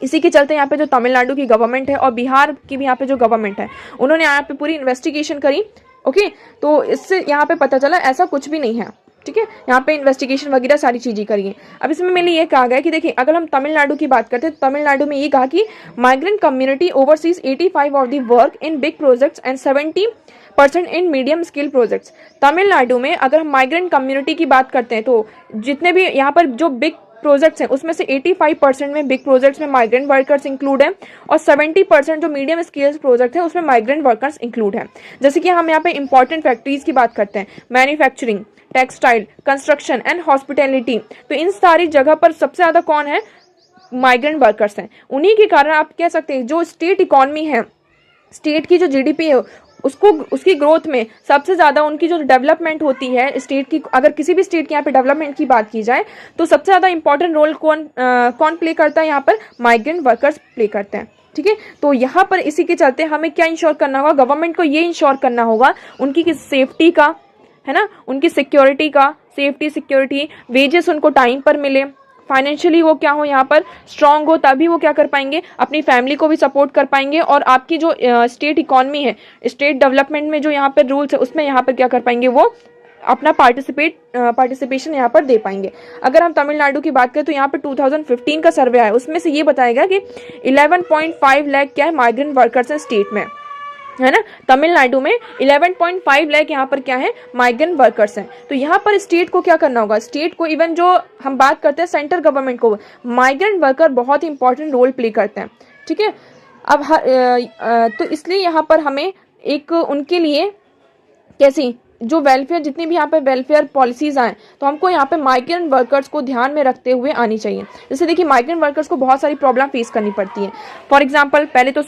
इसी के चलते यहाँ पे जो तमिलनाडु की गवर्नमेंट है और बिहार की भी यहाँ पे जो गवर्नमेंट है, उन्होंने यहाँ पे पूरी इन्वेस्टिगेशन करी। ओके, तो इससे यहाँ पे पता चला ऐसा कुछ भी नहीं है। ठीक है, यहाँ पे इन्वेस्टिगेशन वगैरह सारी चीज़ें करिए। अब इसमें मैंने ये कहा गया कि देखिए, अगर हम तमिलनाडु की बात करते हैं, तमिलनाडु में ये कहा कि migrant community overseas 85 of the work in big projects and 70% in medium scale projects. Tamil Nadu में अगर हम माइग्रेंट कम्युनिटी की बात करते हैं तो जितने भी यहाँ पर जो बिग प्रोजेक्ट्स हैं उसमें से 85% में, बिग प्रोजेक्ट्स में माइग्रेंट वर्कर्स इंक्लूड हैं, और 70% जो मीडियम स्केल्स प्रोजेक्ट है उसमें माइग्रेंट वर्कर्स इंक्लूड हैं। जैसे कि हम यहाँ पे इंपॉर्टेंट फैक्ट्रीज की बात करते हैं, manufacturing, textile, construction and hospitality, तो इन सारी जगह पर सबसे ज़्यादा कौन है, माइग्रेंट वर्कर्स हैं। उन्हीं के कारण आप कह सकते हैं जो स्टेट इकॉनमी है, स्टेट की जो जीडीपी है उसको, उसकी ग्रोथ में सबसे ज़्यादा उनकी जो डेवलपमेंट होती है स्टेट की, अगर किसी भी स्टेट के यहाँ पे डेवलपमेंट की बात की जाए तो सबसे ज़्यादा इंपॉर्टेंट रोल कौन प्ले करता है, यहाँ पर माइग्रेंट वर्कर्स प्ले करते हैं। ठीक है, तो यहाँ पर इसी के चलते हमें क्या इंश्योर करना होगा, गवर्नमेंट को ये इंश्योर करना होगा उनकी सेफ्टी का, है ना, उनकी सिक्योरिटी का, सेफ्टी सिक्योरिटी, वेजेस उनको टाइम पर मिले, फाइनेंशियली वो क्या हो, यहाँ पर स्ट्रांग हो, तभी वो क्या कर पाएंगे, अपनी फैमिली को भी सपोर्ट कर पाएंगे, और आपकी जो स्टेट इकॉनमी है, स्टेट डेवलपमेंट में जो यहाँ पर रूल्स है उसमें यहाँ पर क्या कर पाएंगे, वो अपना पार्टिसिपेशन यहाँ पर दे पाएंगे। अगर हम तमिलनाडु की बात करें तो यहाँ पर 2015 का सर्वे आया, उसमें से ये बताएगा कि 11.5 लाख क्या है, माइग्रेंट वर्कर्स हैं स्टेट में, है ना। तमिलनाडु में 11.5 लाख यहाँ पर क्या है, माइग्रेंट वर्कर्स हैं। तो यहाँ पर स्टेट को क्या करना होगा, स्टेट को, इवन जो हम बात करते हैं सेंट्रल गवर्नमेंट को, माइग्रेंट वर्कर बहुत ही इंपॉर्टेंट रोल प्ले करते हैं। ठीक है, अब तो इसलिए यहाँ पर हमें एक उनके लिए कैसी जो वेलफेयर, जितनी भी यहाँ पे वेलफेयर पॉलिसीज आए तो हमको यहाँ पे माइग्रेंट वर्कर्स को ध्यान में रखते हुए आनी चाहिए। जैसे देखिए, माइग्रेंट वर्कर्स को बहुत सारी प्रॉब्लम फेस करनी पड़ती है। फॉर एग्जांपल, पहले तो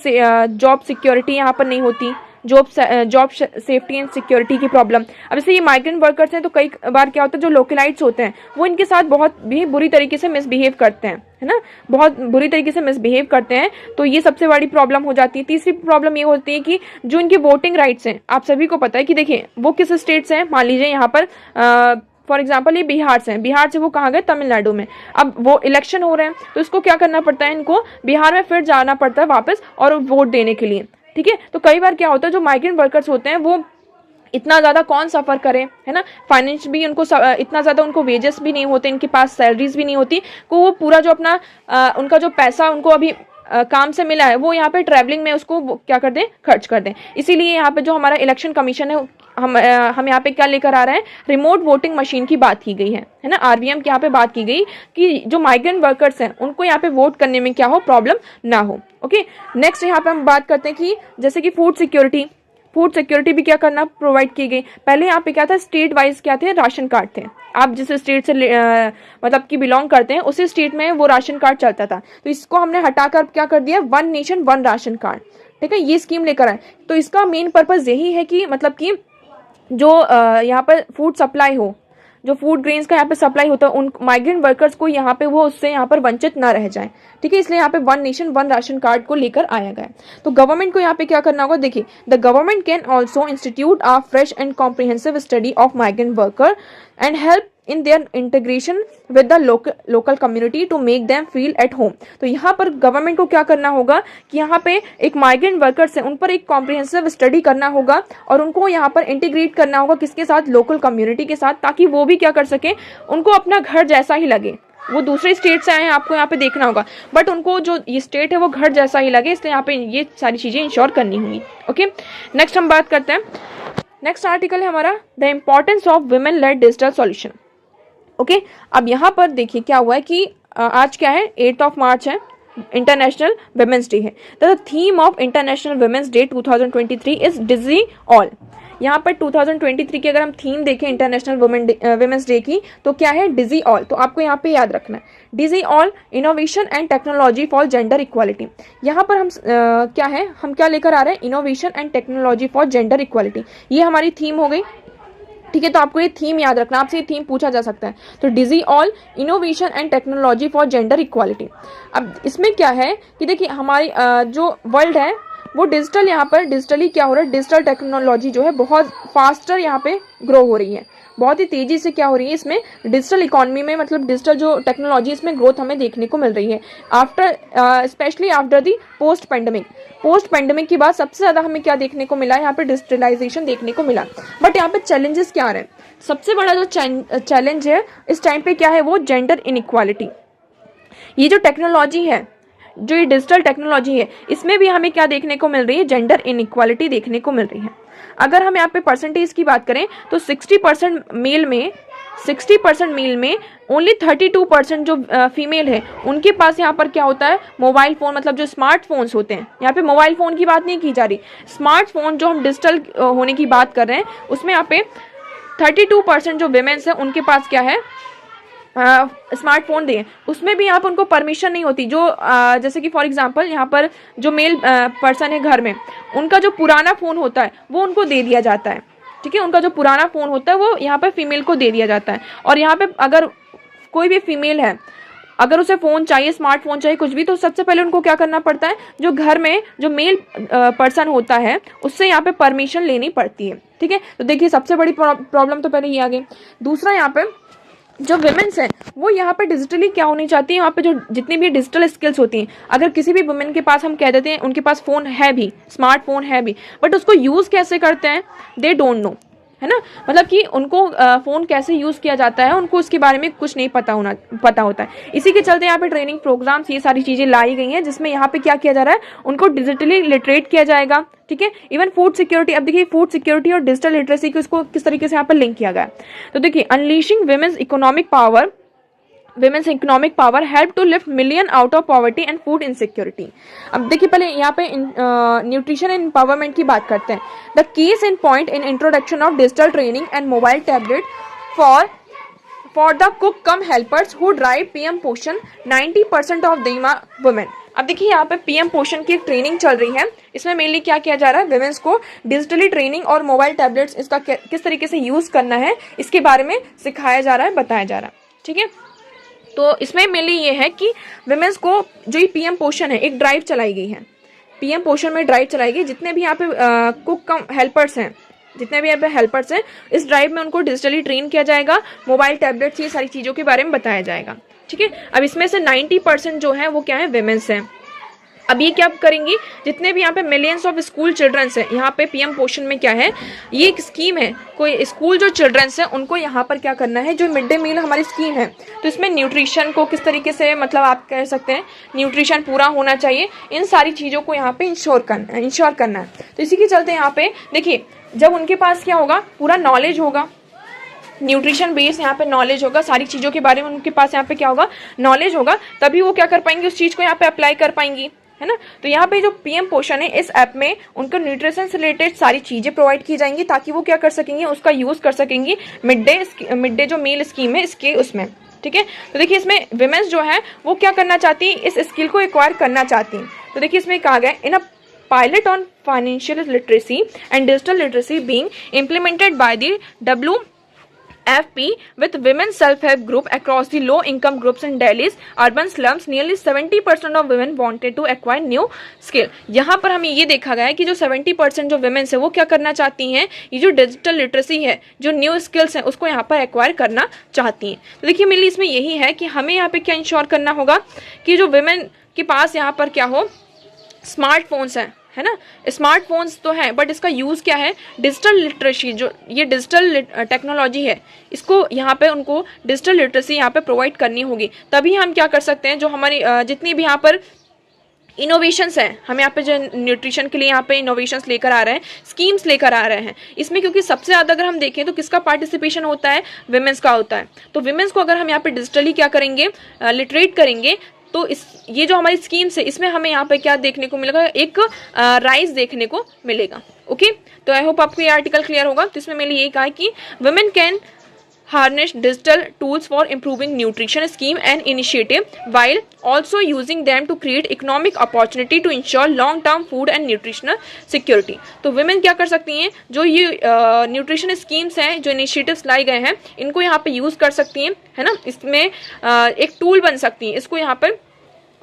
जॉब सिक्योरिटी यहाँ पर नहीं होती, जॉब सेफ्टी एंड सिक्योरिटी की प्रॉब्लम। अब जैसे ये माइग्रेंट वर्कर्स हैं तो कई बार क्या होता है, जो लोकलाइट्स होते हैं वो इनके साथ बहुत भी बुरी तरीके से मिसबिहेव करते हैं, है ना, बहुत बुरी तरीके से मिसबिहेव करते हैं, तो ये सबसे बड़ी प्रॉब्लम हो जाती है। तीसरी प्रॉब्लम ये होती है कि जो इनकी वोटिंग राइट्स हैं, आप सभी को पता है कि देखिए वो किस स्टेट से हैं, मान लीजिए यहाँ पर फॉर एग्जाम्पल ये बिहार से हैं, बिहार से वो कहाँ गए, तमिलनाडु में। अब वो इलेक्शन हो रहे हैं तो इसको क्या करना पड़ता है, इनको बिहार में फिर जाना पड़ता है वापस और वोट देने के लिए। ठीक है, तो कई बार क्या होता है, जो माइग्रेंट वर्कर्स होते हैं वो इतना ज़्यादा कौन सफ़र करे, है ना, फाइनेंस भी उनको इतना ज़्यादा, उनको वेजेस भी नहीं होते, इनके पास सैलरीज भी नहीं होती, को वो पूरा जो अपना उनका जो पैसा उनको अभी काम से मिला है वो यहाँ पे ट्रैवलिंग में उसको क्या कर दें, खर्च कर दें। इसीलिए यहाँ पे जो हमारा इलेक्शन कमीशन है, हम यहाँ पे क्या लेकर आ रहे हैं, रिमोट वोटिंग मशीन की बात की गई है ना, आरवीएम की यहाँ पे बात की गई कि जो माइग्रेंट वर्कर्स हैं उनको यहाँ पे वोट करने में क्या हो, प्रॉब्लम ना हो। ओके, नेक्स्ट यहाँ पे हम बात करते हैं कि जैसे कि फूड सिक्योरिटी भी क्या करना, प्रोवाइड की गई। पहले यहाँ पे क्या था, स्टेट वाइज क्या थे, राशन कार्ड थे, आप जिस स्टेट से मतलब कि बिलोंग करते हैं उसी स्टेट में वो राशन कार्ड चलता था, तो इसको हमने हटाकर क्या कर दिया, 1 नेशन 1 राशन कार्ड। ठीक है, ये स्कीम लेकर आए। तो इसका मेन पर्पस यही है कि मतलब कि जो यहाँ पर फूड सप्लाई हो, जो फूड ग्रेन्स का यहाँ पे सप्लाई होता है, उन माइग्रेंट वर्कर्स को यहाँ पे वो उससे यहाँ पर वंचित ना रह जाए। ठीक है, इसलिए यहाँ पे 1 नेशन 1 राशन कार्ड को लेकर आया गया। तो गवर्नमेंट को यहाँ पे क्या करना होगा, देखिए, the government can also institute a fresh and comprehensive study of migrant worker and help in their integration with the local community to make them feel at home. तो यहाँ पर गवर्नमेंट को क्या करना होगा कि यहाँ पे एक माइग्रेंट वर्कर्स है उन पर एक कॉम्प्रिहेंसिव स्टडी करना होगा और उनको यहाँ पर इंटीग्रेट करना होगा किसके साथ, लोकल कम्युनिटी के साथ, ताकि वो भी क्या कर सके, उनको अपना घर जैसा ही लगे। वो दूसरे स्टेट से आए हैं, आपको यहाँ पे देखना होगा, बट उनको जो ये स्टेट है वो घर जैसा ही लगे, इसलिए यहाँ पे ये सारी चीज़ें इंश्योर करनी होंगी। ओके, नेक्स्ट हम बात करते हैं। नेक्स्ट आर्टिकल है हमारा the importance of women lead digital solution. Okay, अब यहाँ पर देखिए क्या हुआ है कि आज क्या है, 8 मार्च है, इंटरनेशनल वुमेन्स डे है। The theme of international women's day 2023 is digitall. यहाँ पर 2023 की अगर हम थीम देखें इंटरनेशनल वुमेन्स डे की, तो क्या है, डिजी ऑल। तो आपको यहाँ पे याद रखना है digi all innovation and technology for gender equality. यहाँ पर हम क्या है, हम क्या लेकर आ रहे हैं, innovation and technology for gender equality, ये हमारी थीम हो गई। ठीक है, तो आपको ये थीम याद रखना, आपसे ये थीम पूछा जा सकता है। तो digi all innovation and technology for gender equality. अब इसमें क्या है कि देखिए हमारी जो वर्ल्ड है वो डिजिटल, यहाँ पर डिजिटली क्या हो रहा है, डिजिटल टेक्नोलॉजी जो है बहुत फास्टर यहाँ पे ग्रो हो रही है, बहुत ही तेजी से क्या हो रही है इसमें डिजिटल इकोनॉमी में, मतलब डिजिटल जो टेक्नोलॉजी इसमें ग्रोथ हमें देखने को मिल रही है after specially after the post pandemic की बात सबसे ज़्यादा हमें क्या देखने को मिला, यहाँ पे डिजिटलाइजेशन देखने को मिला। बट यहाँ पे चैलेंजेस क्या आ रहे हैं, सबसे बड़ा जो चैलेंज है इस टाइम पे क्या है, वो जेंडर इनइक्वालिटी। ये जो टेक्नोलॉजी है, जो ये डिजिटल टेक्नोलॉजी है, इसमें भी हमें क्या देखने को मिल रही है, जेंडर इनइक्वालिटी देखने को मिल रही है। अगर हम यहाँ पे परसेंटेज की बात करें तो 60% मेल में ओनली 32% जो फीमेल है उनके पास यहाँ पर क्या होता है, मोबाइल फ़ोन, मतलब जो स्मार्टफोन्स होते हैं। यहाँ पे मोबाइल फ़ोन की बात नहीं की जा रही, स्मार्टफोन जो हम डिजिटल होने की बात कर रहे हैं, उसमें यहाँ पे 32% जो विमेन्स हैं उनके पास क्या है, स्मार्टफोन दें। उसमें भी यहाँ पर उनको परमिशन नहीं होती, जो जैसे कि फॉर एग्जांपल यहाँ पर जो मेल पर्सन है घर में, उनका जो पुराना फ़ोन होता है वो उनको दे दिया जाता है। ठीक है, उनका जो पुराना फ़ोन होता है वो यहाँ पर फीमेल को दे दिया जाता है। और यहाँ पे अगर कोई भी फीमेल है, अगर उसे फ़ोन चाहिए, स्मार्टफोन चाहिए, कुछ भी, तो सबसे पहले उनको क्या करना पड़ता है, जो घर में जो मेल पर्सन होता है उससे यहाँ पे परमिशन लेनी पड़ती है। ठीक है, तो देखिए सबसे बड़ी प्रॉब्लम तो पहले ये आ गई। दूसरा, यहाँ पे जो वुमेन्स हैं वो यहाँ पे डिजिटली क्या होनी चाहती है, यहाँ पे जो जितनी भी डिजिटल स्किल्स होती हैं, अगर किसी भी वुमेन के पास हम कह देते हैं उनके पास फ़ोन है भी, स्मार्टफोन है भी, बट उसको यूज़ कैसे करते हैं, दे डोंट नो, है ना, मतलब कि उनको फ़ोन कैसे यूज़ किया जाता है उनको उसके बारे में कुछ नहीं पता होता है। इसी के चलते यहाँ पे ट्रेनिंग प्रोग्राम्स, ये सारी चीज़ें लाई गई हैं, जिसमें यहाँ पे क्या किया जा रहा है, उनको डिजिटली लिटरेट किया जाएगा। ठीक है, इवन फूड सिक्योरिटी, अब देखिए फूड सिक्योरिटी और डिजिटल लिटरेसी को इसको किस तरीके से यहाँ पर लिंक किया गया। तो देखिए unleashing women's economic power help to lift million out of poverty and food insecurity. अब देखिए पहले यहाँ पे न्यूट्रिशन एंड एम्पावरमेंट की बात करते हैं। The case in point in introduction of digital training and mobile tablet for the cook come helpers who drive PM पोषण 90% ऑफ देम आर वुमेन। अब देखिए यहाँ पे पीएम पोषण की एक ट्रेनिंग चल रही है, इसमें मेनली क्या किया जा रहा है, विमेन्स को डिजिटली ट्रेनिंग और मोबाइल टैबलेट्स इसका किस तरीके से यूज़ करना है इसके बारे में सिखाया जा रहा है, बताया जा रहा है। ठीक है, तो इसमें मेनली ये है कि विमेन्स को जो ये पीएम पोषण है, एक ड्राइव चलाई गई है, पीएम पोषण में ड्राइव चलाई गई, जितने भी यहाँ पे कुक कम हेल्पर्स हैं, इस ड्राइव में उनको डिजिटली ट्रेन किया जाएगा, मोबाइल टैबलेट्स, ये सारी चीज़ों के बारे में बताया जाएगा। ठीक है, अब इसमें से 90% जो है वो क्या है, विमेन्स हैं। अब ये क्या करेंगी, जितने भी यहाँ पे मिलियंस ऑफ स्कूल चिल्ड्रंस हैं, यहाँ पे पीएम पोषण में क्या है, ये एक स्कीम है, कोई स्कूल जो चिल्ड्रंस हैं उनको यहाँ पर क्या करना है, जो मिड डे मील हमारी स्कीम है, तो इसमें न्यूट्रिशन को किस तरीके से, मतलब आप कह सकते हैं न्यूट्रिशन पूरा होना चाहिए, इन सारी चीज़ों को यहाँ पे इंश्योर करना है। तो इसी के चलते यहाँ पे देखिए, जब उनके पास क्या होगा, पूरा नॉलेज होगा, न्यूट्रिशन बेस यहाँ पे नॉलेज होगा, सारी चीज़ों के बारे में उनके पास यहाँ पे क्या होगा, नॉलेज होगा, तभी वो क्या कर पाएंगे, उस चीज़ को यहाँ पे अप्लाई कर पाएंगी, है ना। तो यहाँ पे जो पीएम पोषण है, इस ऐप में उनको न्यूट्रिशन से रिलेटेड सारी चीज़ें प्रोवाइड की जाएंगी, ताकि वो क्या कर सकेंगे, उसका यूज़ कर सकेंगी मिड डे जो मील स्कीम है इसके उसमें। ठीक है, तो देखिए इसमें विमेन्स जो है वो क्या करना चाहती है, इस स्किल को एक्वायर करना चाहती हैं। तो देखिए इसमें कहा गया, इन अ pilot on financial literacy and digital literacy being implemented by the FP with women self-help group across the low-income groups in Delhi's urban slums, nearly 70% of women wanted to acquire new skill. यहाँ पर हमें ये देखा गया है कि जो 70% जो women है वो क्या करना चाहती हैं, ये जो डिजिटल लिटरेसी है, जो न्यू स्किल्स हैं उसको यहाँ पर एक्वायर करना चाहती हैं. तो देखिए मेनली इसमें यही है कि हमें यहाँ पे क्या इंश्योर करना होगा कि जो women के पास यहाँ पर क्या हो, स्मार्टफोन्स हैं, है ना. स्मार्टफोन्स तो हैं बट इसका यूज़ क्या है, डिजिटल लिटरेसी, जो ये डिजिटल टेक्नोलॉजी है इसको यहाँ पे उनको डिजिटल लिटरेसी यहाँ पे प्रोवाइड करनी होगी. तभी हम क्या कर सकते हैं, जो हमारी जितनी भी यहाँ पर इनोवेशंस हैं, हम यहाँ पे जो न्यूट्रिशन के लिए यहाँ पे इनोवेशंस लेकर आ रहे हैं, स्कीम्स लेकर आ रहे हैं, इसमें क्योंकि सबसे ज़्यादा अगर हम देखें तो किसका पार्टिसिपेशन होता है, विमेंस का होता है. तो विमेंस को अगर हम यहाँ पे डिजिटली क्या करेंगे, लिटरेट करेंगे, तो ये जो हमारी स्कीम्स है इसमें हमें यहाँ पे क्या देखने को मिलेगा, एक राइज देखने को मिलेगा. ओके, तो आई होप आपको ये आर्टिकल क्लियर होगा. तो इसमें मैंने ये कहा कि women can harness digital tools for improving nutrition scheme and initiative while also using them to create economic opportunity to ensure long term food and nutritional security. तो women क्या कर सकती हैं, जो ये न्यूट्रिशन स्कीम्स हैं, जो इनिशिएटिव्स लाए गए हैं, इनको यहाँ पे यूज़ कर सकती हैं, है ना. इसमें एक टूल बन सकती हैं, इसको यहाँ पर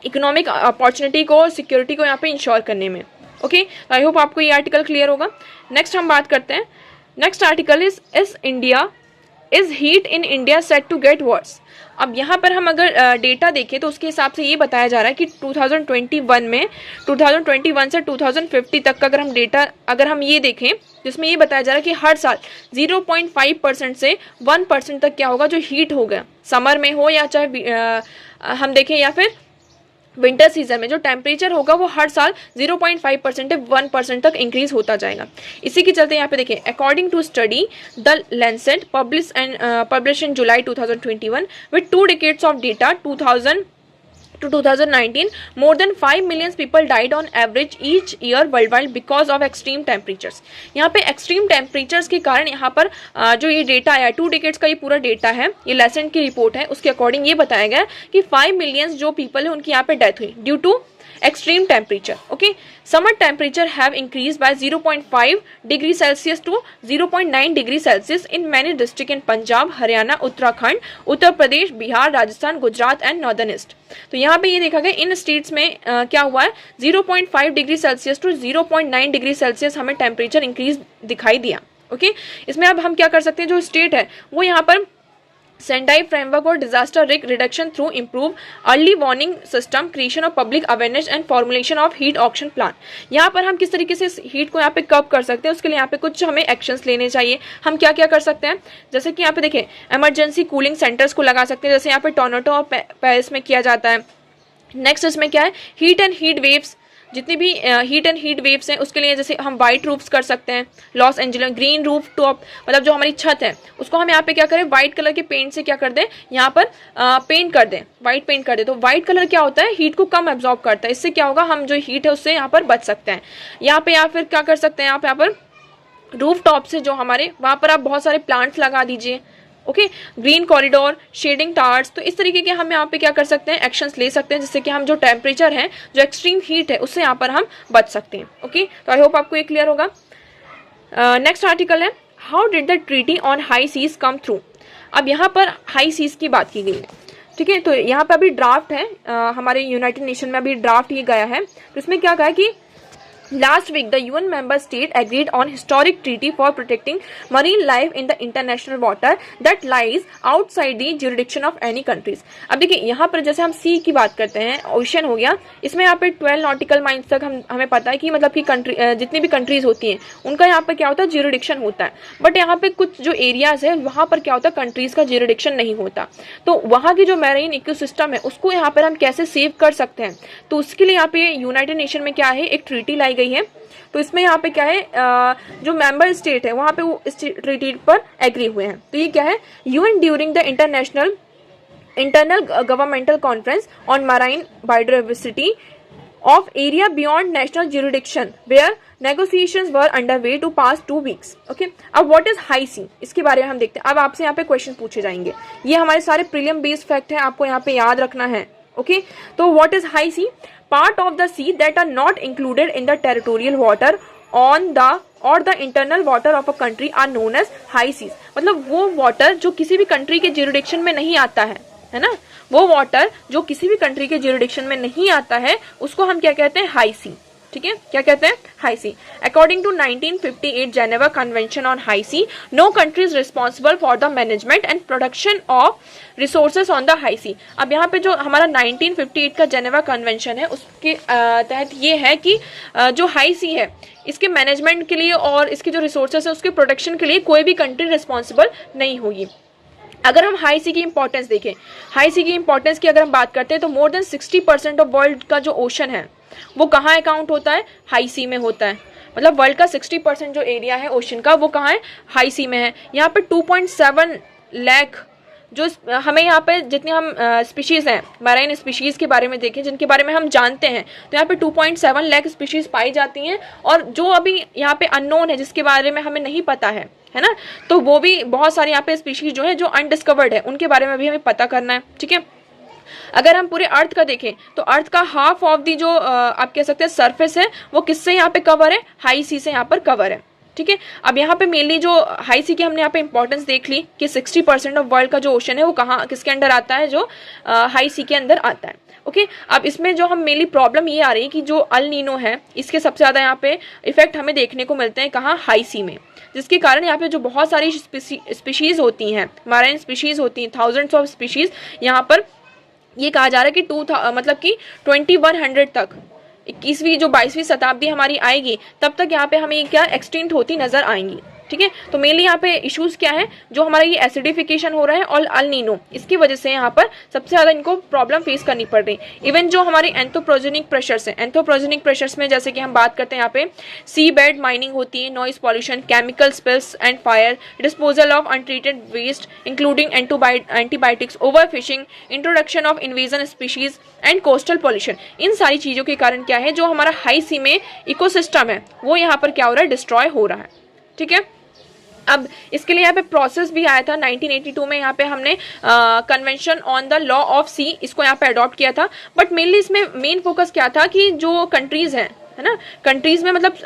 इकोनॉमिक अपॉर्चुनिटी को, सिक्योरिटी को यहाँ पे इंश्योर करने में. ओके, तो आई होप आपको ये आर्टिकल क्लियर होगा. नेक्स्ट हम बात करते हैं. Next article is heat in India set to get worse. अब यहाँ पर हम अगर डेटा देखें तो उसके हिसाब से ये बताया जा रहा है कि 2021 से 2050 तक का अगर हम डेटा अगर हम ये देखें, जिसमें ये बताया जा रहा है कि हर साल 0.5% से 1% तक क्या होगा, जो हीट होगा, समर में हो या चाहे हम देखें या फिर विंटर सीजन में, जो टेम्परेचर होगा वो हर साल 0.5% से 1% तक इंक्रीज होता जाएगा. इसी के चलते यहाँ पे देखिए, according to study the Lancet publish in July 2021 with 2 decades of data 2000 to 2019, more than 5 million people died on average each year worldwide because of extreme temperatures. यहाँ पे extreme temperatures के कारण यहाँ पर जो ये डेटा आया, 2 decades का ये पूरा डेटा है, ये लेसेंट की रिपोर्ट है, उसके अकॉर्डिंग ये बताया गया कि 5 million जो पीपल है उनकी यहाँ पे डेथ हुई due to extreme temperature. Okay, summer temperature have increased by 0.5 degree Celsius to 0.9 degree Celsius in many districts in Punjab, Haryana, Uttarakhand, Uttar Pradesh, Bihar, Rajasthan, Gujarat and northern east. तो यहाँ पे ये देखा गया इन स्टेट्स में क्या हुआ है, 0.5 degree Celsius to 0.9 degree Celsius हमें टेम्परेचर इंक्रीज दिखाई दिया. ओके, इसमें अब हम क्या कर सकते हैं, जो स्टेट है वो यहाँ पर सेंडाई फ्रेमवर्क और disaster risk reduction through improve early warning system, creation of public awareness and formulation of heat auction plan. यहाँ पर हम किस तरीके से हीट को यहाँ पे कब कर सकते हैं, उसके लिए यहाँ पे कुछ हमें एक्शंस लेने चाहिए. हम क्या क्या कर सकते हैं, जैसे कि यहाँ पे देखें, इमरजेंसी कूलिंग सेंटर्स को लगा सकते हैं, जैसे यहाँ पे टोरंटो और पेरिस में किया जाता है. नेक्स्ट इसमें क्या है, हीट एंड हीट वेव्स, जितनी भी हीट एंड हीट वेव्स हैं उसके लिए जैसे हम वाइट रूफ्स कर सकते हैं. Los Angeles green roof top, मतलब जो हमारी छत है उसको हम यहाँ पे क्या करें, वाइट कलर के पेंट से क्या कर दें, यहाँ पर पेंट कर दें, वाइट पेंट कर दें. तो वाइट कलर क्या होता है, हीट को कम एब्जॉर्ब करता है. इससे क्या होगा, हम जो हीट है उससे यहाँ पर बच सकते हैं. यहाँ पे या फिर क्या कर सकते हैं, यहाँ पर रूफ टॉप से जो हमारे वहाँ पर आप बहुत सारे प्लांट्स लगा दीजिए. Okay, green corridor, shading towers. तो इस तरीके के हम यहाँ पे क्या कर सकते हैं, एक्शंस ले सकते हैं, जिससे कि हम जो टेम्परेचर है, जो एक्सट्रीम हीट है, उससे यहाँ पर हम बच सकते हैं. ओके, तो आई होप आपको ये क्लियर होगा. नेक्स्ट आर्टिकल है, how did the treaty on high seas come through. अब यहाँ पर हाई सीज की बात की गई है. ठीक है, तो यहाँ पर अभी ड्राफ्ट है, हमारे यूनाइटेड नेशन में अभी ड्राफ्ट ये गया है. तो इसमें क्या कहा कि Last week, the UN member state agreed on historic treaty for protecting marine life in the international water that lies outside the jurisdiction of any countries. अब देखिए यहाँ पर जैसे हम सी की बात करते हैं, ओशन हो गया, इसमें यहाँ पे 12 नॉटिकल माइल्स तक हमें पता है कि मतलब कि कंट्री जितनी भी कंट्रीज होती हैं उनका यहाँ पर क्या होता है, ज्यूरिडिक्शन होता है. बट यहाँ पे कुछ जो एरियाज है वहाँ पर क्या होता है, कंट्रीज का ज्यूरिडिक्शन नहीं होता. तो वहाँ की जो मैरीन इकोसिस्टम है उसको यहाँ पर हम कैसे सेव कर सकते हैं, तो उसके लिए यहाँ पे यूनाइटेड नेशन में क्या है, एक ट्रीटी लाई गई है. तो इसमें यहाँ पे क्या है, जो मेंबर स्टेट है वहां पे वो इस ट्रीटी पर एग्री हुए हैं. तो ये क्या है, UN during the internal governmental conference on marine biodiversity of area beyond national jurisdiction where negotiations were underway to pass 2 weeks. Okay, अब व्हाट इज हाई सी, इसके बारे में हम देखते हैं. अब आपसे यहाँ पे क्वेश्चन पूछे जाएंगे, ये हमारे सारे प्रीलिम बेस्ड फैक्ट है, आपको यहाँ पे याद रखना है. ओके, तो what is high sea, part of the sea that are not included in the territorial water on the और the internal water of a country are known as high seas. मतलब वो वाटर जो किसी भी country के jurisdiction में नहीं आता है ना, वो वाटर जो किसी भी कंट्री के ज्यूरिडिक्शन में नहीं आता है उसको हम क्या कहते हैं, हाई सी। ठीक है, क्या कहते हैं, high sea. According to 1958 Geneva convention on high sea, no country is responsible for the management and production of resources on the high sea. अब यहाँ पे जो हमारा 1958 का जेनेवा कन्वेंशन है उसके तहत ये है कि जो हाई सी है इसके मैनेजमेंट के लिए और इसके जो रिसोर्सेज है उसके प्रोटेक्शन के लिए कोई भी कंट्री रिस्पॉन्सिबल नहीं होगी। अगर हम हाई सी की इंपॉर्टेंस देखें, हाई सी की इंपॉर्टेंस की अगर हम बात करते हैं तो मोर देन 60% ऑफ वर्ल्ड का जो ओशन है वो कहाँ अकाउंट होता है, हाई सी में होता है। मतलब वर्ल्ड का 60% जो एरिया है ओशन का वो कहाँ है, हाई सी में है। यहाँ पे 2.7 लाख जो हमें यहाँ पे जितने हम स्पीशीज़ हैं, मैराइन स्पीशीज़ के बारे में देखें जिनके बारे में हम जानते हैं, तो यहाँ पे 2.7 लाख स्पीशीज़ पाई जाती हैं। और जो अभी यहाँ पे अननोन है जिसके बारे में हमें नहीं पता है ना, तो वो भी बहुत सारे यहाँ पे स्पीशीज़ जो है जो अनडिस्कवर्ड है उनके बारे में भी हमें पता करना है। ठीक है, अगर हम पूरे अर्थ का देखें तो अर्थ का हाफ ऑफ दी जो आप कह सकते हैं सरफेस है वो किससे यहाँ पे कवर है, हाई सी से यहाँ पर कवर है। ठीक है, अब यहाँ पे मेनली जो हाई सी की हमने यहाँ पे इंपॉर्टेंस देख ली कि 60% ऑफ वर्ल्ड का जो ओशन है वो कहाँ किसके अंडर आता है, जो हाई सी के अंदर आता है। ओके, अब इसमें जो हम मेनली प्रॉब्लम ये आ रही है कि जो अल नीनो है इसके सबसे ज़्यादा यहाँ पे इफेक्ट हमें देखने को मिलते हैं कहाँ, हाई सी में, जिसके कारण यहाँ पे जो बहुत सारी स्पीशीज़ होती हैं, मैराइन स्पीशीज़ होती हैं, थाउजेंड्स ऑफ स्पीशीज़ यहाँ पर ये कहा जा रहा है कि मतलब कि 2100 तक 21वीं जो 22वीं शताब्दी हमारी आएगी तब तक यहाँ पे हमें क्या एक्सटिंक्ट होती नजर आएंगी। ठीक है, तो मेनली यहाँ पे इश्यूज क्या है, जो हमारा ये एसिडिफिकेशन हो रहा है और अल नीनो, इसकी वजह से यहाँ पर सबसे ज़्यादा इनको प्रॉब्लम फेस करनी पड़ रही है। इवन जो हमारे एंथ्रोपोजेनिक प्रेशर्स हैं, एंथ्रोपोजेनिक प्रेशर्स में जैसे कि हम बात करते हैं यहाँ पे सी बेड माइनिंग होती है, noise pollution, chemical spills and fire, disposal of untreated waste including antibiotics, over fishing, introduction of invasion species and coastal pollution. इन सारी चीज़ों के कारण क्या है, जो हमारा हाई सी में इकोसिस्टम है वो यहाँ पर क्या हो रहा है, डिस्ट्रॉय हो रहा है। ठीक है, अब इसके लिए यहाँ पे प्रोसेस भी आया था 1982 में, यहाँ पे हमने convention on the law of sea इसको यहाँ पे अडॉप्ट किया था। बट मेनली इसमें मेन फोकस क्या था कि जो कंट्रीज हैं, है ना, कंट्रीज में मतलब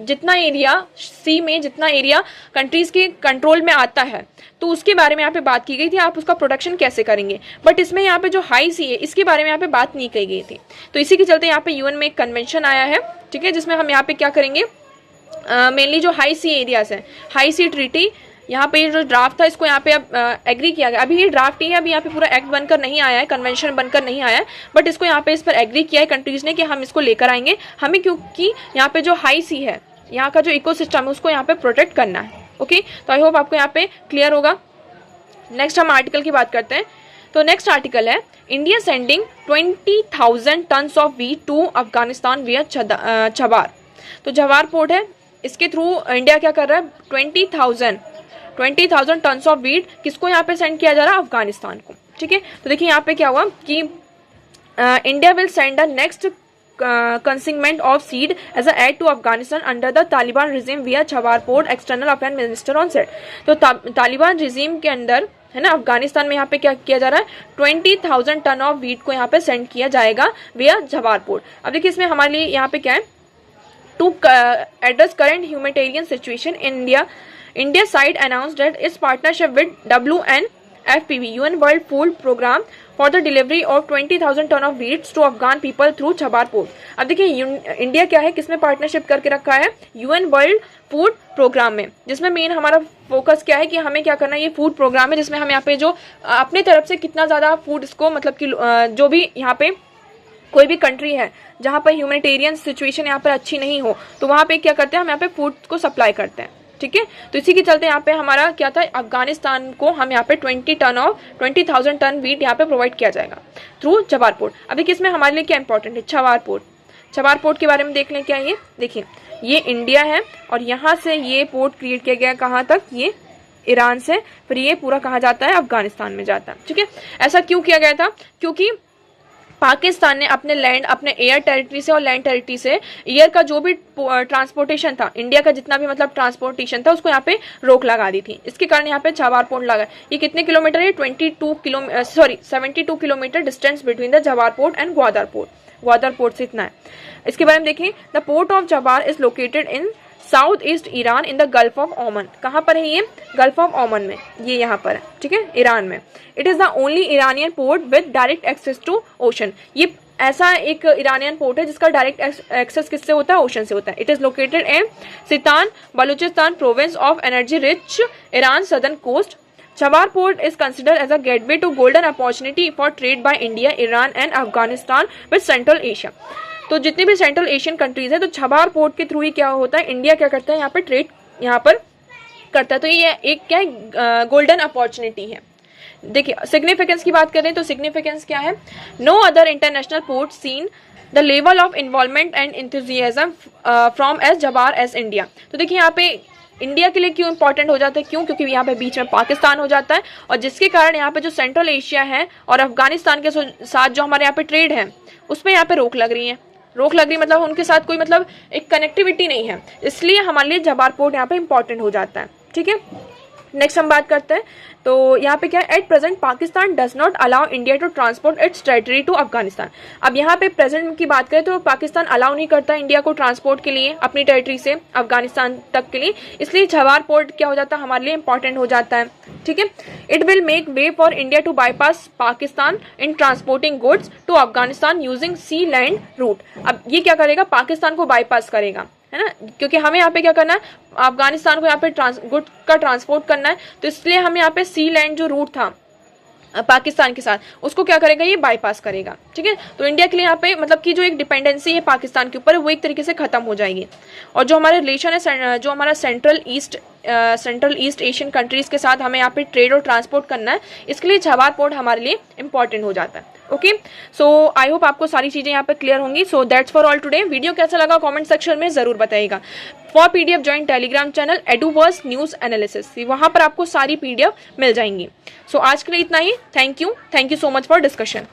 जितना एरिया सी में जितना एरिया कंट्रीज के कंट्रोल में आता है तो उसके बारे में यहाँ पे बात की गई थी, आप उसका प्रोटेक्शन कैसे करेंगे। बट इसमें यहाँ पे जो हाई सी है इसके बारे में यहाँ पे बात नहीं की गई थी, तो इसी के चलते यहाँ पे यूएन में एक कन्वेंशन आया है। ठीक है, जिसमें हम यहाँ पे क्या करेंगे, मेनली जो हाई सी एरियाज हैं, हाई सी ट्रीटी, यहाँ पे जो ड्राफ्ट था इसको यहाँ पे अब एग्री किया गया। अभी ये ड्राफ्ट ही है, अभी यहाँ पे पूरा एक्ट बनकर नहीं आया है, कन्वेंशन बनकर नहीं आया है, बट इसको यहाँ पे इस पर एग्री किया है कंट्रीज ने कि हम इसको लेकर आएंगे। हमें क्योंकि यहाँ पे जो हाई सी है, यहाँ का जो इकोसिस्टम है उसको यहाँ पे प्रोटेक्ट करना है। ओके, तो आई होप आपको यहाँ पे क्लियर होगा। नेक्स्ट हम आर्टिकल की बात करते हैं। तो नेक्स्ट आर्टिकल है, India sending 20,000 tons of wheat to Afghanistan via Chabahar. तो जवार पोर्ट है, इसके थ्रू इंडिया क्या कर रहा है, 20,000 टन्स ऑफ वीट किसको यहाँ पे सेंड किया जा रहा है, अफगानिस्तान को। ठीक है, तो देखिए यहाँ पे क्या हुआ कि India will send the next consignment of seed as a aid to Afghanistan under the Taliban regime via Chabahar port, external affair minister on set. तो तालिबान रिजीम के अंदर, है ना, अफगानिस्तान में यहाँ पे क्या किया जा रहा है, 20,000 टन ऑफ वीट को यहाँ पे सेंड किया जाएगा विया छबार पोर्ट। अब देखिए इसमें हमारे लिए यहाँ पे क्या है, to address current humanitarian situation in India, India side announced that its partnership with WNFPB, UN World Food Program, for the delivery of 20,000 ton of wheat to Afghan people through Chabahar port. अब देखिए India क्या है, किसमें partnership करके रखा है, UN world food programme में, जिसमें मेन हमारा फोकस क्या है कि हमें क्या करना है, ये फूड प्रोग्राम है जिसमें हम यहाँ पे जो अपने तरफ से कितना ज़्यादा फूड इसको मतलब कि जो भी यहाँ पे कोई भी कंट्री है जहाँ पर ह्यूमैनिटेरियन सिचुएशन यहाँ पर अच्छी नहीं हो तो वहाँ पे क्या करते हैं, हम यहाँ पे फूड को सप्लाई करते हैं। ठीक है, तो इसी के चलते यहाँ पे हमारा क्या था, अफगानिस्तान को हम यहाँ पे 20,000 टन वीट यहाँ पे प्रोवाइड किया जाएगा थ्रू छबार पोर्ट। अभी किसमें हमारे लिए क्या इंपॉर्टेंट है, छबार पोर्ट। छबार पोर्ट के बारे में देख लें क्या ये, देखिए ये इंडिया है और यहाँ से ये पोर्ट क्रिएट किया गया कहाँ तक, ये ईरान से, फिर ये पूरा कहाँ जाता है, अफगानिस्तान में जाता है। ठीक है, ऐसा क्यों किया गया था, क्योंकि पाकिस्तान ने अपने लैंड, अपने एयर टेरिटरी से और लैंड टेरिटरी से एयर का जो भी ट्रांसपोर्टेशन था, इंडिया का जितना भी मतलब ट्रांसपोर्टेशन था, उसको यहाँ पे रोक लगा दी थी। इसके कारण यहाँ पे छबार पोर्ट लगा। ये कितने किलोमीटर है, 72 kilometre distance between the Chabahar port and Gwadar port. Gwadar port से इतना है। इसके बारे में देखें, the port of Chabahar is located in south east Iran in the Gulf of Oman. कहाँ पर है ये? गल्फ ऑफ ओमन में, ये यहाँ पर है, ठीक है, ईरान में। It is the only Iranian port with direct access to ocean. ये ऐसा एक ईरानियन पोर्ट है जिसका डायरेक्ट एक्सेस किससे होता है? ओशन से होता है। It is located in Sistan Baluchistan province of energy rich Iran southern coast. Chabahar port is considered as a gateway to golden opportunity for trade by India, Iran and Afghanistan with Central Asia। तो जितने भी central Asian countries है, तो छबार port के through ही क्या होता है, India क्या करता है यहाँ पर ट्रेड यहाँ पर करता है। तो ये एक क्या है? गोल्डन अपॉर्चुनिटी है। देखिए सिग्निफिकेंस की बात करें तो सिग्निफिकेंस क्या है? No other international port seen the level of involvement and enthusiasm from as Chabahar as India. तो देखिए यहाँ पे इंडिया के लिए क्यों इंपॉर्टेंट हो जाता है? क्यों? क्योंकि यहाँ पे बीच में पाकिस्तान हो जाता है, और जिसके कारण यहाँ पे जो सेंट्रल एशिया है और अफगानिस्तान के साथ जो हमारे यहाँ पे ट्रेड है उसमें यहाँ पे रोक लग रही है। रोक लग रही मतलब उनके साथ कोई मतलब एक कनेक्टिविटी नहीं है, इसलिए हमारे लिए जबार पोर्ट यहाँ पे इंपॉर्टेंट हो जाता है, ठीक है। नेक्स्ट हम बात करते हैं, तो यहाँ पे क्या है? At present Pakistan does not allow India to transport its territory to Afghanistan. अब यहाँ पे प्रेजेंट की बात करें तो पाकिस्तान अलाउ नहीं करता इंडिया को ट्रांसपोर्ट के लिए अपनी टेरिटरी से अफगानिस्तान तक के लिए, इसलिए छबार पोर्ट क्या हो जाता है? हमारे लिए इंपॉर्टेंट हो जाता है, ठीक है। It will make way for India to bypass Pakistan in transporting goods to Afghanistan using sea land route. अब ये क्या करेगा? पाकिस्तान को बाईपास करेगा, है ना, क्योंकि हमें यहाँ पे क्या करना है? अफगानिस्तान को यहाँ पे गुड का ट्रांसपोर्ट करना है, तो इसलिए हमें यहाँ पे सी लैंड जो रूट था पाकिस्तान के साथ, उसको क्या करेगा? ये बाईपास करेगा, ठीक है। तो इंडिया के लिए यहाँ पे मतलब कि जो एक डिपेंडेंसी है पाकिस्तान के ऊपर वो एक तरीके से खत्म हो जाएगी, और जो हमारे रिलेशन है, जो हमारा सेंट्रल ईस्ट एशियन कंट्रीज के साथ हमें यहाँ पे ट्रेड और ट्रांसपोर्ट करना है, इसके लिए छबार पोर्ट हमारे लिए इंपॉर्टेंट हो जाता है। ओके, सो आई होप आपको सारी चीज़ें यहाँ पे क्लियर होंगी। So that's for all today. Video कैसा लगा कमेंट सेक्शन में ज़रूर बताइएगा। For PDF join Telegram channel Eduverse news analysis, वहाँ पर आपको सारी पीडीएफ मिल जाएंगी। सो आज के लिए इतना ही। Thank you so much for discussion.